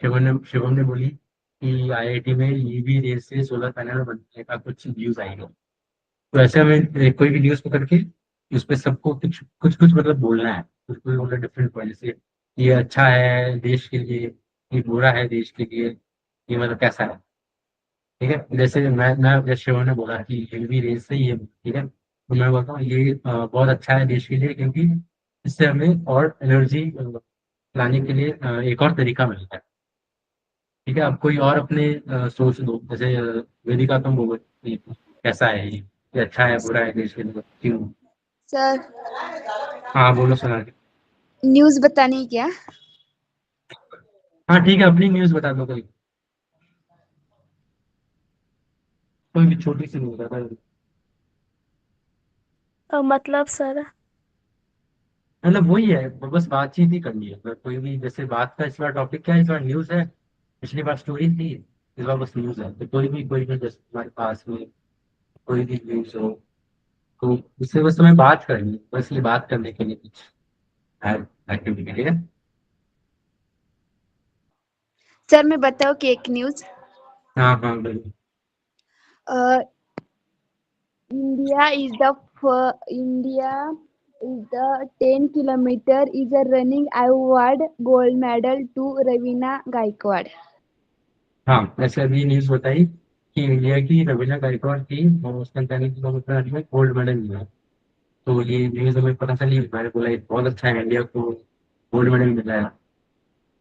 Speaker 1: शिवम ने बोली कि आईआईटी में ईवी रेस से सोलर पैनल बनने का कुछ न्यूज़ आएगा। तो ऐसे हमें कोई भी न्यूज़ पकड़ के उस पर सबको कुछ कुछ कुछ मतलब बोलना है, कुछ कुछ मतलब डिफरेंट पॉइंट से, ये अच्छा है देश के लिए, ये बुरा है देश के लिए, ये मतलब कैसा है, ठीक है। जैसे जैसे शिवम ने बोला कि ईवी रेस से ये, ठीक है, तो मैं बोलता हूँ ये बहुत अच्छा है देश के लिए, क्योंकि इससे हमें और एनर्जी लाने के लिए एक और तरीका मिलता है, ठीक है। अब कोई और अपने सोच दो, जैसे वेदिका तुम बोलो कि कैसा है ये अच्छा है बुरा है देश के लिए, क्यों?
Speaker 3: सर
Speaker 1: हाँ बोलो, सुना के।
Speaker 3: न्यूज बतानी क्या?
Speaker 1: हाँ ठीक है, अपनी न्यूज़ बता दो कोई भी छोटी सी न्यूज़ बता दो।
Speaker 2: मतलब सर
Speaker 1: मतलब वही है, बस बातचीत ही करनी है, मतलब कोई भी, जैसे बात का इस बार टॉपिक क्या है, इस बार न्यूज़ है, पिछली बार स्टोरी थी, इस बार बस न्यूज़ है, तो कोई भी जैसे तुम्हारे पास में कोई भी न्यूज़ हो, तो उससे बस तुम्हें बात करनी है, बस ये बात करने के लिए कुछ है एक्टिविटी, ठीक है।
Speaker 3: सर मैं बताऊँ कि एक न्यूज।
Speaker 1: हाँ हाँ बिल्कुल।
Speaker 3: India is the 10 kilometer is a running award gold medal to Ravina Gaikwad.
Speaker 1: हाँ, वैसे अभी न्यूज़ बताई कि इंडिया की रवीना गायकवाड़ की, और उसने 10 किलोमीटर रन में गोल्ड मेडल मिला। तो ये न्यूज़ हमें पता चली, मैंने बोला ये बहुत अच्छा है, इंडिया को गोल्ड मेडल मिला है,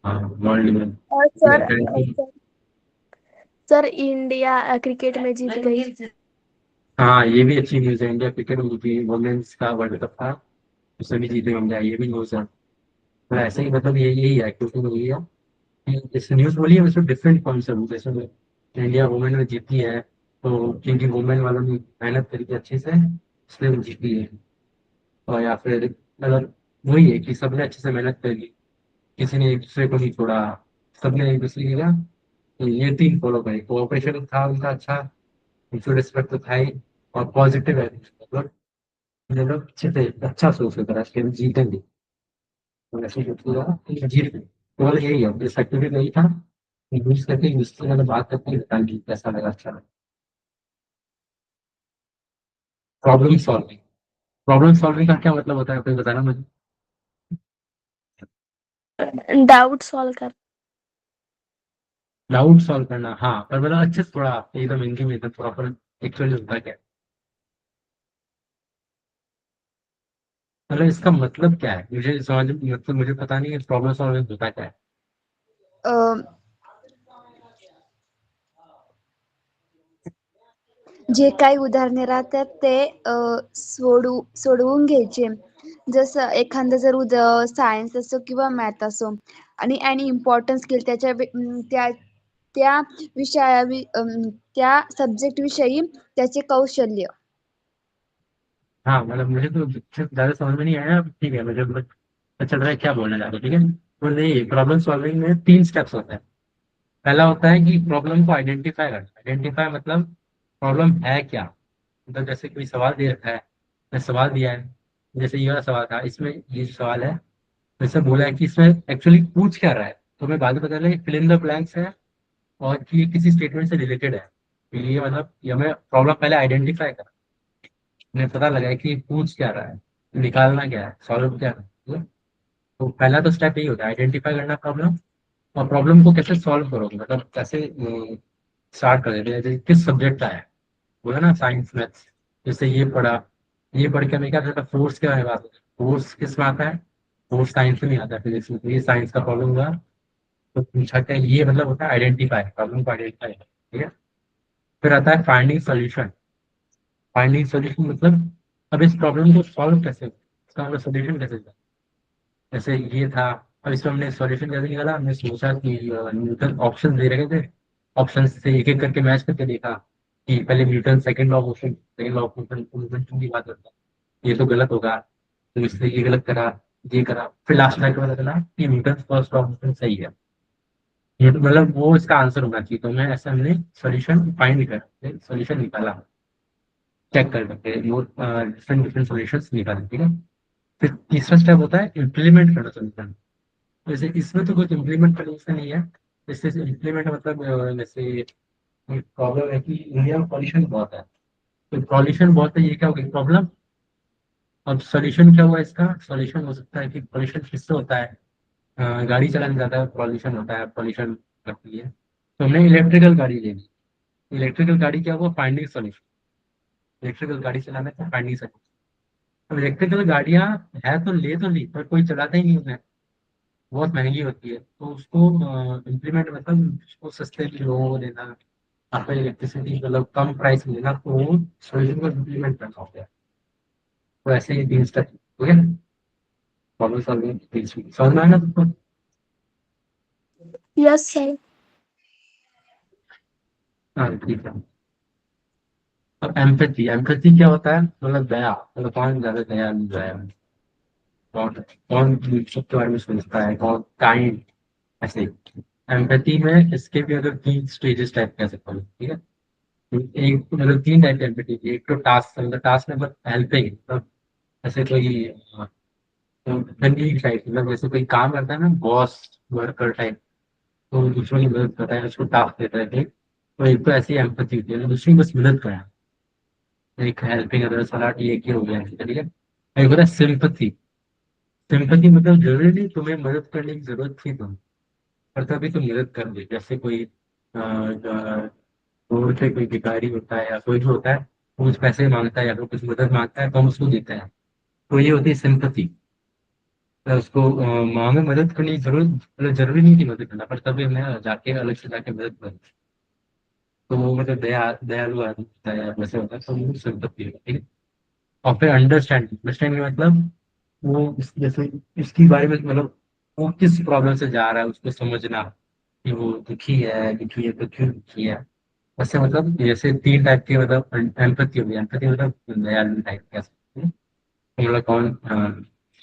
Speaker 1: हाँ वर्ल्ड में।
Speaker 2: और sir
Speaker 1: Apparently,
Speaker 2: sir India cricket में जीत गई।
Speaker 1: हाँ ये भी अच्छी न्यूज़ है, इंडिया क्रिकेट की वुमेन्स का वर्ल्ड कप था, उसमें भी जीते इंडिया, ये भी न्यूज़ है। तो ऐसे ही मतलब यही है, क्योंकि यही है जैसे न्यूज बोली है उसमें डिफरेंट कॉन्सेप्ट, जैसे इंडिया वुमेन में जीती है तो क्योंकि वुमेन वालों ने मेहनत करी थी अच्छे से इसलिए वो जीती है। और या फिर मतलब वही है कि सबने अच्छे से मेहनत करी, किसी ने एक दूसरे को नहीं छोड़ा, सबने एक दूसरे की क्या ये तीन फॉलो करी, कोऑपरेशन था उनका अच्छा, म्यूचुअल रिस्पेक्ट तो था ही, और पॉजिटिव है मतलब ये लोग अच्छे से अच्छा सोच कर आज के जीतेंगे। तो ऐसे ही सोचते रहो कि जीत गए। केवल यही है इस एक्टिविटी में यही था, यूज करके यूज से मैंने बात करके बता दी कैसा लगा अच्छा लगा। प्रॉब्लम सॉल्विंग, प्रॉब्लम सॉल्विंग का क्या मतलब होता है कोई बताना मुझे।
Speaker 2: डाउट सॉल्व कर।
Speaker 1: डाउट सॉल्व करना, हाँ पर मतलब अच्छे से थोड़ा एकदम हिंदी में एकदम प्रॉपर एक्चुअली होता है क्या, मतलब इसका मतलब क्या है मुझे समझ मतलब मुझे पता नहीं है प्रॉब्लम सॉल्विंग होता क्या है।
Speaker 3: अ, जे काही उदाहरणे राहतात ते सोडवून घ्यायचे. जसं एखादं जर सायन्स असो किंवा मॅथ असो आणि any इम्पॉर्टन्स स्किल त्या त्या त्या सब्जेक्ट विषयी त्याचे कौशल्य.
Speaker 1: हाँ मतलब मुझे तो ज्यादा समझ में नहीं आया, ठीक है मुझे मतलब अच्छा लग रहा है क्या बोलना चाह रहे हो, ठीक है। तो नहीं, प्रॉब्लम सॉल्विंग में तीन स्टेप्स होते हैं। पहला होता है कि प्रॉब्लम को आइडेंटिफाई करना, आइडेंटिफाई मतलब प्रॉब्लम है क्या, मतलब जैसे कोई सवाल दे रखा है, मैं सवाल दिया है, जैसे ये वाला सवाल था इसमें ये जो सवाल है वैसे बोला है कि इसमें एक्चुअली पूछ क्या रहा है, तो मैं बाद में पता लगा फिल इन द ब्लैंक्स है और कि ये किसी स्टेटमेंट से रिलेटेड है। तो ये मतलब ये हमें प्रॉब्लम पहले आइडेंटिफाई करना, हमें पता लगा है कि पूछ क्या रहा है, निकालना क्या है, सॉल्व क्या है। तो पहला तो स्टेप यही होता है आइडेंटिफाई करना प्रॉब्लम, और प्रॉब्लम को कैसे सॉल्व करोगे मतलब कैसे स्टार्ट कर देते हैं, जैसे किस सब्जेक्ट का है, बोला ना साइंस मैथ्स, जैसे ये पढ़ा, ये पढ़ के हमें क्या करता फोर्स के बारे में बात होती है, फोर्स किस में आता है, फोर्स साइंस में नहीं आता फिजिक्स में, तो ये साइंस का प्रॉब्लम हुआ। तो पूछा क्या ये मतलब होता है आइडेंटिफाई, प्रॉब्लम को आइडेंटिफाई, ठीक है। फिर आता है फाइंडिंग सोल्यूशन, फाइंडिंग सोल्यूशन मतलब अब इस प्रॉब्लम को सॉल्व कैसे, इसका मतलब सोल्यूशन कैसे, जैसे ये था, अब इसमें हमने सॉल्यूशन कैसे निकाला, हमने सोचा कि न्यूटन ऑप्शन दे रखे थे, ऑप्शन से एक एक करके मैच करके देखा कि पहले Newton second law of motion, second law of motion momentum की बात करता है, ये तो गलत होगा, तो इसलिए ये गलत करा, ये करा, फिर लास्ट में पता चला कि Newton first law of motion सही है। ये तो मतलब वो इसका आंसर होना चाहिए, तो मैं ऐसा हमने सोल्यूशन फाइंड कर सोल्यूशन निकाला, चेक कर करके डिफरेंट डिफरेंट सोल्यूशन निकाले, ठीक है। फिर तीसरा स्टेप होता है इम्प्लीमेंट करना सोल्यूशन, जैसे इसमें तो कुछ इम्प्लीमेंट करने से नहीं है, जैसे इम्प्लीमेंट मतलब जैसे प्रॉब्लम है कि इंडिया में पॉल्यूशन बहुत है, तो पॉल्यूशन बहुत है, ये क्या हो गई प्रॉब्लम। अब सॉल्यूशन क्या हुआ इसका, सॉल्यूशन हो सकता है कि पॉल्यूशन किससे होता है, गाड़ी चलाने ज्यादा पॉल्यूशन होता है, पॉल्यूशन करती है, तो हमने इलेक्ट्रिकल गाड़ी ले ली। इलेक्ट्रिकल गाड़ी क्या हुआ फाइंडिंग सोल्यूशन, इलेक्ट्रिकल गाड़ी चलाने का फाइंडिंग सोल्यूशन। अब इलेक्ट्रिकल गाड़ियां है तो ले तो ली पर कोई चलाता ही नहीं उन्हें, बहुत महंगी होती है, तो उसको इम्प्लीमेंट मतलब उसको सस्ते में लोगों को देना, आपका इलेक्ट्रिसिटी मतलब कम प्राइस में देना, तो वो सोल्यूशन को इम्प्लीमेंट करना होता है। तो ऐसे ही तीन स्टेप, ठीक है, प्रॉब्लम सॉल्विंग समझ में आया ना तुमको।
Speaker 2: Yes sir.
Speaker 1: हाँ ठीक है। अब एम्पैथी, एम्पैथी क्या होता है मतलब दया, मतलब कौन ज्यादा दयालु है, कौन कौन सबके बारे में सोचता है, कौन काइंड, ऐसे। एम्पैथी में इसके भी अगर तीन स्टेजेस टाइप कह सकता हूँ, ठीक है। एक मतलब तीन टाइप की एम्पैथी, एक तो टास्क मतलब टास्क में बस हेल्पिंग, मतलब ऐसे कोई फ्रेंडली टाइप, मतलब जैसे कोई काम करता है ना बॉस वर्कर टाइप, तो दूसरों की मदद करता है उसको टास्क देता है, ठीक। तो एक तो ऐसी एम्पैथी होती है दूसरी बस मदद करना, एक हेल्पिंग अदर्स वाला ये एक ही हो गया, ठीक है। एक होता है सिंपथी, सिंपथी मतलब जरूरी नहीं तुम्हें मदद करने की जरूरत थी तुम, पर तभी तुम मदद कर दे, जैसे कोई रोड पे कोई भिखारी होता है या कोई भी होता है, वो कुछ पैसे मांगता है या फिर कुछ मदद मांगता है तो हम उसको देते हैं, तो ये होती है सिंपथी। तो उसको हमें मदद करने की जरूरत मतलब जरूरी नहीं थी मदद करना, पर तभी हमने जाके अलग से जाके मदद कर, तो वो मतलब दयालु आदमी होता है या वैसे होता है, तो वो सिंपथी है, ठीक है। और फिर अंडरस्टैंडिंग, अंडरस्टैंडिंग मतलब वो जैसे इसके बारे में मतलब वो किस प्रॉब्लम से जा रहा है उसको समझना, कि वो दुखी है तो क्यों दुखी है। ऐसे मतलब जैसे 3 टाइप के मतलब एम्पैथी हो गई। एम्पैथी मतलब दयालु टाइप कह सकते हैं। तो मतलब कौन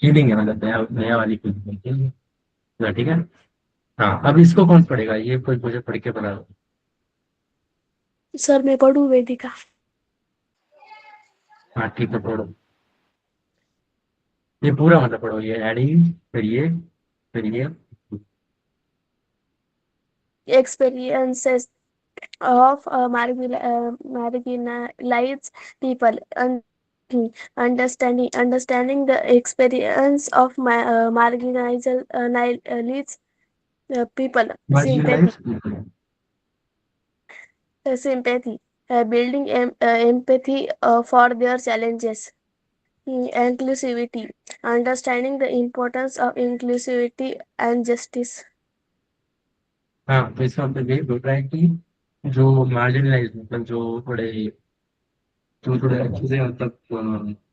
Speaker 1: फीलिंग है, मतलब दया दया वाली फीलिंग होती है। तो ठीक है। हाँ, अब इसको कौन पढ़ेगा, ये कोई मुझे पढ़ के बता दो।
Speaker 2: सर मैं पढ़ूं वेदिका?
Speaker 1: हाँ ठीक है, पढ़ो। ये पूरा मतलब पढ़ो, ये एडिंग, फिर ये
Speaker 2: experiences of marginalized people. Understanding the experience of marginalized people. Sympathy.
Speaker 1: Marginalise people.
Speaker 2: Sympathy. Building empathy for their challenges. Inclusivity. Understanding the importance of inclusivity and justice.
Speaker 1: हाँ, तो इसका मतलब ये बोल रहा है कि जो मार्जिनलाइज मतलब जो थोड़े अच्छे से मतलब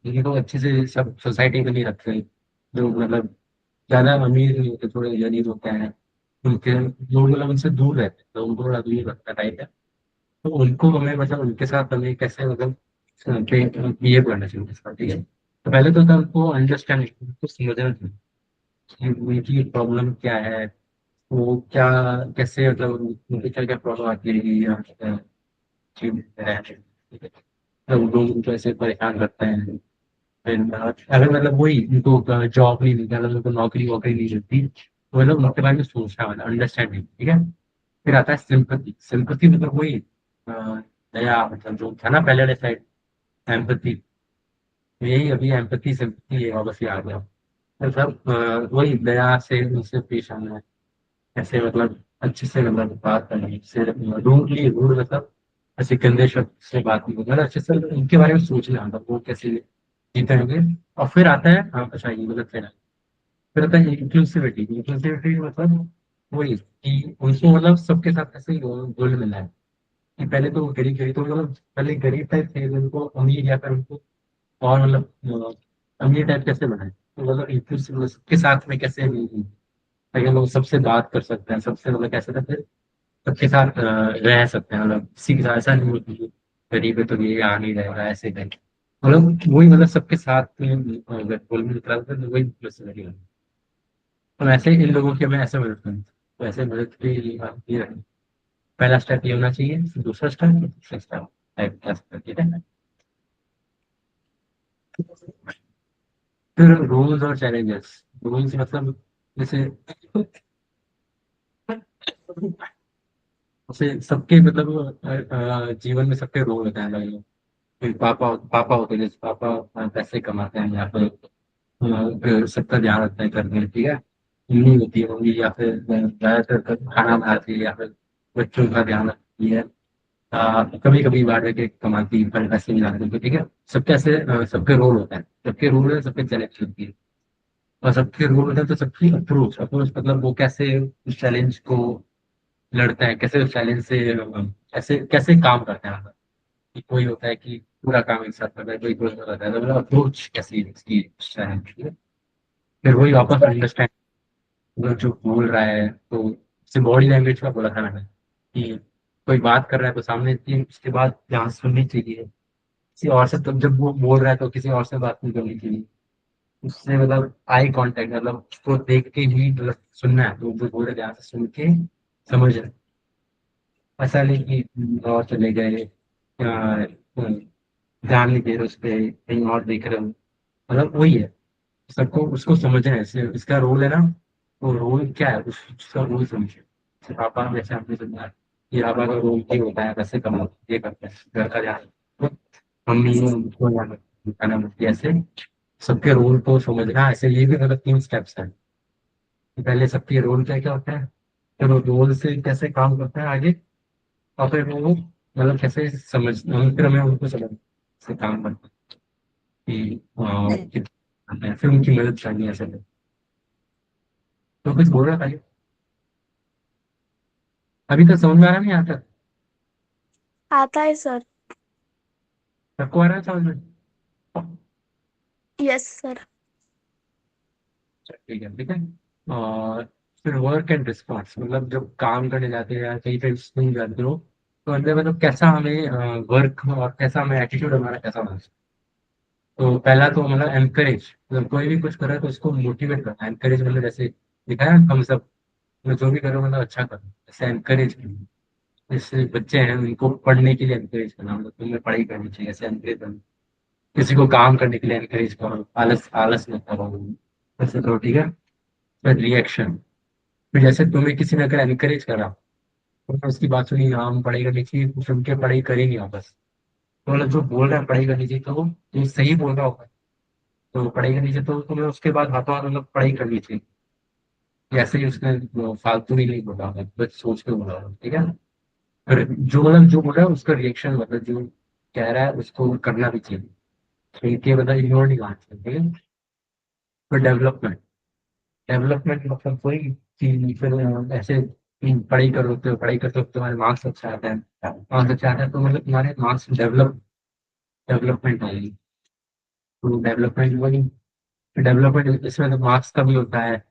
Speaker 1: जिनको अच्छे से सब सोसाइटी में नहीं रखते, जो मतलब ज्यादा अमीर नहीं होते, थोड़े गरीब होते हैं, उनके लोग मतलब उनसे दूर रहते हैं, तो उनको थोड़ा दूर रखना टाइप है। तो उनको हमें मतलब उनके साथ हमें कैसे मतलब बिहेव करना चाहिए उसका, ठीक है। तो पहले तो था उनको अंडरस्टैंड, उनको समझना चाहिए कि उनकी प्रॉब्लम क्या है, वो क्या कैसे मतलब उनकी क्या क्या प्रॉब्लम आती है या ठीक है, ठीक है। तो लोग उनको ऐसे परेशान करते हैं। फिर अगर मतलब वही उनको जॉब नहीं मिलती, अगर उनको नौकरी वोकरी नहीं मिलती, तो मतलब उनके बारे में सोचना, मतलब अंडरस्टैंडिंग, ठीक है। फिर आता है सिंपथी। सिंपथी मतलब वही दया, मतलब जो था ना पहले वाले साइड, एम्पथी। यही अभी एम्पथी सिंपथी है, वापस ये आ गया। मतलब वही दया से उनसे पेश आना है, ऐसे मतलब अच्छे से मतलब बात करनी से, रूड मतलब ऐसे गंदे शब्द से बात नहीं करना, मतलब अच्छे से उनके बारे में सोचना, मतलब वो कैसे जीते होंगे। और फिर आता है, हाँ अच्छा ये मतलब फिर आता है इंक्लूसिविटी। इंक्लूसिविटी मतलब वही कि उनको मतलब सबके साथ कैसे घुल मिलना है। कि पहले तो गरीब गरीब तो मतलब पहले गरीब टाइप थे, उनको अमीर या फिर उनको और मतलब अमीर टाइप कैसे बनाए, तो मतलब इंक्लूसिव सबके साथ में कैसे ताकि लोग सबसे बात कर सकते हैं, सबसे मतलब कैसे रहते हैं, सबके साथ रह सकते हैं, मतलब किसी के साथ ऐसा नहीं होती कि गरीब है तो ये आ नहीं रहेगा ऐसे नहीं। मतलब वही मतलब सबके साथ में अगर बोल में निकला था तो वही प्लस लगेगा। तो ऐसे ही इन लोगों की हमें ऐसे मदद करनी, तो ऐसे मदद की बात ये रखनी। पहला स्टेप ये होना चाहिए, फिर दूसरा स्टेप, तीसरा स्टेप टाइप कर सकते हैं, ठीक है। फिर रूल्स और चैलेंजेस। रूल्स मतलब जैसे जैसे सबके मतलब जीवन में सबके रोल होते हैं अलग अलग। फिर पापा पापा होते हैं, जैसे पापा पैसे कमाते हैं या फिर सबका ध्यान रखते हैं घर में, ठीक है। मम्मी होती है, मम्मी या फिर ज्यादातर खाना बनाती है या फिर बच्चों का ध्यान रखती है। कभी कभी बाहर के कमाती है पर पैसे नहीं लाती, ठीक है। सबके ऐसे सबके रोल होते हैं, सबके रूल है, सबके चैलेंज होती है। और सबके रूल होते हैं तो सबकी अप्रोच अप्रोच मतलब वो कैसे उस चैलेंज को लड़ते हैं, कैसे उस चैलेंज से ऐसे कैसे काम करते हैं। कि कोई होता है कि पूरा काम एक साथ करता है, कोई कोई करता है, तो मतलब अप्रोच कैसी है इसकी चैलेंज की। फिर वही वापस अंडरस्टैंड, मतलब जो बोल रहा है तो जैसे बॉडी लैंग्वेज का बोला था मैंने कि कोई बात कर रहा है तो सामने की उसके बाद ध्यान सुननी चाहिए। किसी और से तब जब वो बोल रहा है तो किसी और से बात नहीं करनी चाहिए। उससे मतलब आई कांटेक्ट, मतलब उसको देख के ही मतलब सुनना है, तो जो बोल रहे ध्यान से सुन के समझ रहे। ऐसा नहीं कि और चले गए ध्यान नहीं दे रहे उस पे, कहीं और देख रहे हो। मतलब वही है, सबको उसको समझना है। इसका रोल है ना, तो रोल क्या है उसका रोल समझे। जैसे पापा, जैसे आपने समझा कि पापा का रोल ये होता है, पैसे कमाते ये करते हैं, घर का ध्यान रखते हैं। मम्मी ने उनको ध्यान रखती है, खाना बनती है, ऐसे सबके रोल को समझना। ऐसे ये भी मतलब 3 स्टेप्स हैं कि पहले सबके रोल क्या क्या होता है, फिर वो रोल से कैसे काम करते हैं आगे, और फिर वो मतलब कैसे समझ, फिर हमें उनको समझ से काम करते हैं कि फिर उनकी मदद चाहिए ऐसे में। तो कुछ बोल रहा था ये? अभी तक समझ में आ रहा नहीं आता?
Speaker 2: आता है सर।
Speaker 1: सबको आ रहा है समझ में?
Speaker 2: Yes sir.
Speaker 1: अच्छा, ठीक है ठीक है। और फिर वर्क एंड रिस्पॉन्स, मतलब जब काम करने जाते हैं या कहीं पे स्कूल जाते हो तो अंदर मतलब कैसा हमें वर्क और कैसा हमें एटीट्यूड हमारा कैसा होना चाहिए। तो पहला तो मतलब एनकरेज, मतलब कोई भी कुछ कर रहा है तो उसको मोटिवेट करना। एनकरेज मतलब जैसे दिखाया हम सब, मतलब जो भी करो मतलब अच्छा करो, जैसे एनकरेज करना। जैसे बच्चे हैं उनको पढ़ने के लिए एनकरेज करना, मतलब तुम्हें पढ़ाई करनी चाहिए ऐसे एनकरेज करना। किसी को काम करने के लिए एनकरेज करो, आलस आलस मत करो, ऐसे करो, ठीक है। फिर रिएक्शन, फिर जैसे तुम्हें किसी ने अगर एनकरेज करा तो मैं उसकी बात सुनी, हाँ हम पढ़ाई करनी चाहिए, तो सुन के पढ़ाई करेंगे वापस। तो मतलब जो बोल रहा है पढ़ाई करनी चाहिए तो वो जो सही बोल रहा होगा तो पढ़ाई करनी चाहिए, तो तुम्हें उसके बाद हाथों हाथ मतलब पढ़ाई करनी चाहिए। ऐसे ही उसने वो फालतू भी नहीं बोला होगा, बस सोच के बोला होगा, ठीक है। फिर जो मतलब जो बोल रहा है उसका रिएक्शन, मतलब जो कह रहा है उसको करना भी चाहिए, सुन के मतलब इग्नोर नहीं करना चाहिए, ठीक है। फिर डेवलपमेंट, डेवलपमेंट मतलब कोई चीज फिर ऐसे पढ़ाई करोगे हो, पढ़ाई करते हो तुम्हारे मार्क्स अच्छा आता है, मार्क्स अच्छा आता है तो मतलब तुम्हारे मार्क्स डेवलपमेंट आएगी। तो डेवलपमेंट वही, डेवलपमेंट इसमें तो मार्क्स का भी होता है,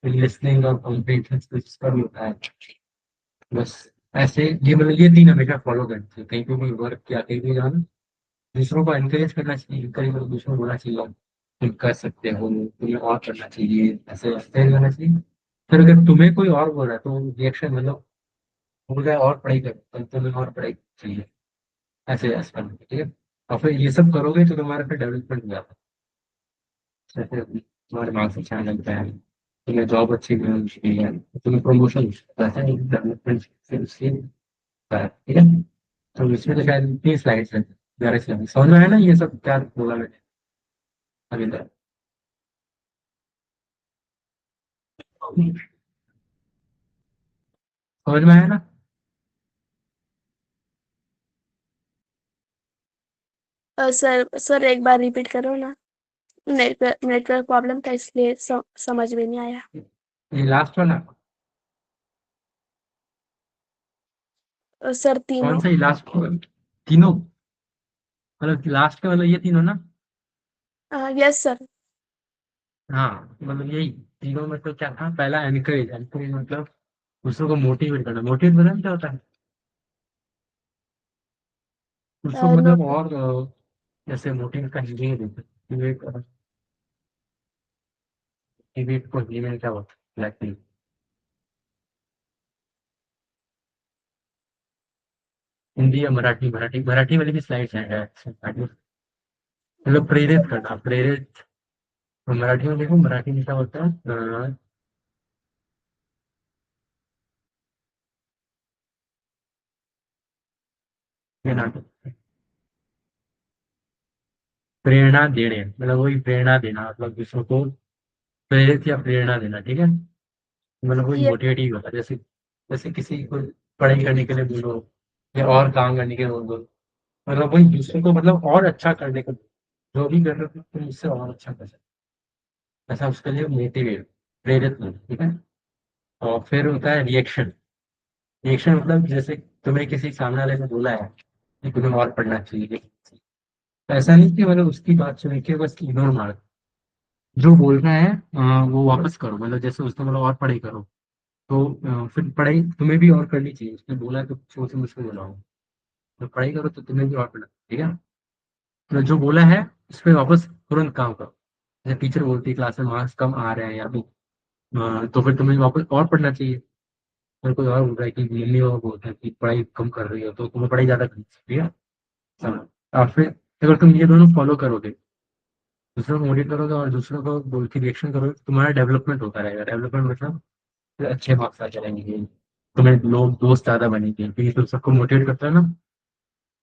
Speaker 1: लिसनिंग और कॉम्प्रिहेंशन का भी होता है। बस ऐसे ये मतलब ये तीन हमेशा फॉलो करते हैं कहीं पे भी वर्क या कहीं भी जाना। दूसरों को एनकरेज करना चाहिए, encourage मतलब दूसरों को बोलना चाहिए तुम कर सकते हो, तुम्हें और करना चाहिए, ऐसे ऐसे करना चाहिए। फिर अगर तुम्हें कोई और बोल रहा है तो रिएक्शन मतलब बोल रहा है और पढ़ाई कर, तो तुम्हें और पढ़ाई चाहिए, ऐसे ऐसे करना, ठीक है। और फिर ये सब करोगे तो तुम्हारा फिर डेवलपमेंट हो जाता है। जैसे तुम्हारे मार्क्स अच्छे आने लगता है, तुम्हें जॉब अच्छी मिलती है, तुम्हें प्रमोशन होता है, डेवलपमेंट फिर उससे होता है, ठीक है। तो इसमें तो शायद 3 स्लाइड्स है, 11 स्लाइड समझ में आया ना ये सब क्या बोला मैंने अभी तक। समझ में आया ना।
Speaker 2: सर एक बार रिपीट करो ना, नेटवर्क प्रॉब्लम था इसलिए समझ में नहीं आया।
Speaker 1: ये लास्ट वाला,
Speaker 2: सर
Speaker 1: कौन
Speaker 2: तीनों।
Speaker 1: सा, ये लास्ट तीनों, मतलब लास्ट का मतलब ये तीनों ना।
Speaker 2: Yes sir.
Speaker 1: हाँ मतलब यही तीनों में तो क्या था, पहला एनकरेज, एनकरेज मतलब दूसरों को मोटिवेट करना। मोटिवेट करना क्या होता है, दूसरों को
Speaker 2: नो
Speaker 1: मतलब
Speaker 2: सर।
Speaker 1: और जैसे मोटिवेट का हिंदी में देते मोटिवेट, मोटिवेट को हिंदी में क्या होता है एग्जैक्टली। हिंदी या मराठी, मराठी मराठी वाली भी स्लाइड्स हैं मतलब प्रेरित करना, प्रेरित। तो मराठी में देखो, मराठी में क्या होता है ये नाटक प्रेरणा देने, मतलब वही प्रेरणा देना, मतलब दूसरों को प्रेरित या प्रेरणा देना, ठीक है। मतलब वही
Speaker 2: यस।
Speaker 1: मोटिवेट ही होता है। जैसे जैसे किसी को पढ़ाई करने के लिए बोलो या और काम करने के लिए बोलो, मतलब वही दूसरे को मतलब और अच्छा करने को, जो भी कर रहे हो तुम उससे और अच्छा कर सकते हो। ऐसा उसके लिए मोटिवेट, प्रेरित करो, ठीक है। और फिर होता है रिएक्शन। रिएक्शन मतलब जैसे तुम्हें किसी सामने वाले ने बोला है कि तुम्हें और पढ़ना चाहिए, तो ऐसा नहीं कि मतलब उसकी बात सुन के बस इग्नोर मार, जो बोल रहा है वो वापस करो, मतलब जैसे उसने बोला और पढ़ाई करो तो फिर पढ़ाई तुम्हें भी और करनी चाहिए। उसने बोला है तो सोच समझ के बोला हो, तो पढ़ाई करो तो तुम्हें भी और पढ़ना, ठीक है। तो जो बोला है उस पर वापस तुरंत काम करो। जैसे टीचर बोलती है क्लास में मार्क्स कम आ रहे हैं या तो फिर तुम्हें वापस और पढ़ना चाहिए। फिर कोई और बोल रहा है कि मम्मी और बोलते हैं कि पढ़ाई कम कर रही हो तो तुम्हें पढ़ाई ज्यादा करनी चाहिए, ठीक है। और फिर अगर तुम ये दोनों फॉलो करोगे, दूसरों को मोटिवेट करोगे और दूसरों को बोल के रिएक्शन करोगे, तो तुम्हारा डेवलपमेंट होता रहेगा। डेवलपमेंट मतलब फिर अच्छे मार्क्स आ जाएंगे, तुम्हें लोग दोस्त ज्यादा बनेंगे क्योंकि तुम सबको मोटिवेट करते हो ना,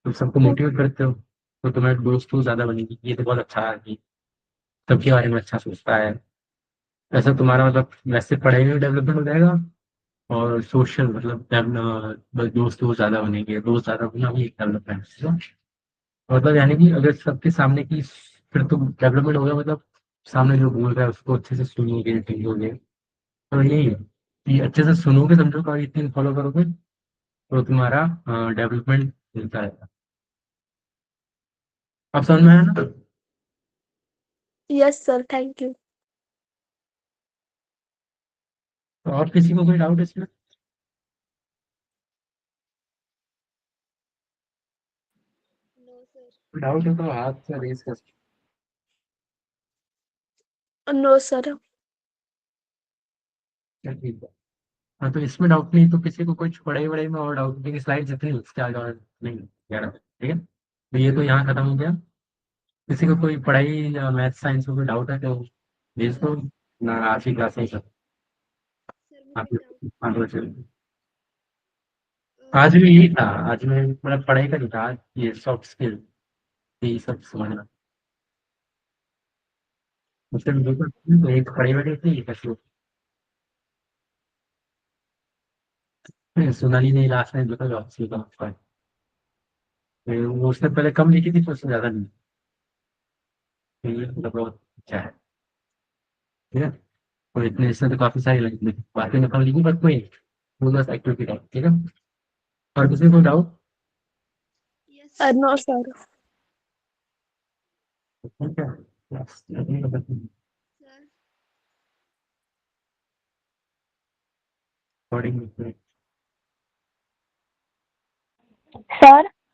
Speaker 1: तुम सबको मोटिवेट करते हो तो तुम्हारे दोस्त तो ज्यादा बनेंगे, ये तो बहुत अच्छा है कि सबके बारे में अच्छा सोचता है। ऐसा तुम्हारा मतलब वैसे पढ़ाई में डेवलपमेंट हो जाएगा, और सोशल मतलब दोस्त दोस्त ज्यादा बनेंगे, दोस्त ज्यादा बना भी एक डेवलपमेंट, मतलब यानी कि अगर सबके सामने की फिर तो डेवलपमेंट होगा, मतलब सामने जो बोल रहा है उसको अच्छे से सुनोगे समझोगे। तो यही है कि अच्छे से सुनोगे समझोगे और ये चीज फॉलो करोगे तो तुम्हारा डेवलपमेंट मिलता रहेगा। अब समझ में आया ना।
Speaker 2: Yes sir, thank you.
Speaker 1: तो और किसी को कोई डाउट इसमें? डाउट है तो हाथ से रेज कर।
Speaker 2: No sir.
Speaker 1: चल ठीक है। हाँ तो इसमें डाउट नहीं तो किसी को कुछ पढ़ाई वढ़ाई में और डाउट, क्योंकि स्लाइड जितनी उसके आगे और नहीं यार, ठीक है। तो ये तो यहाँ खत्म हो गया। किसी को कोई पढ़ाई या मैथ साइंस में कोई डाउट है तो भेज दो ना, आज की क्लास नहीं कर। आप हाँ तो चलिए। आज भी यही था, आज में मतलब पढ़ाई का नहीं था, आज ये सॉफ्ट स्किल यही सब समझना। उसमें बिल्कुल तो एक पढ़ाई वढ़ाई थी कैसे सोनाली ने लास्ट में बिल्कुल ऑप्शन का वो उसने पहले कम लिखी थी तो उससे ज्यादा नहीं। तो ये मतलब बहुत अच्छा है, ठीक है। और इतने इसमें तो काफी सारी लगी बातें निकल लिखी, बट कोई नहीं, वो बस एक्टिविटी का, ठीक है। और किसी को डाउट?
Speaker 2: No sir.
Speaker 1: ठीक है। बस, यही बता- recording में-
Speaker 6: सर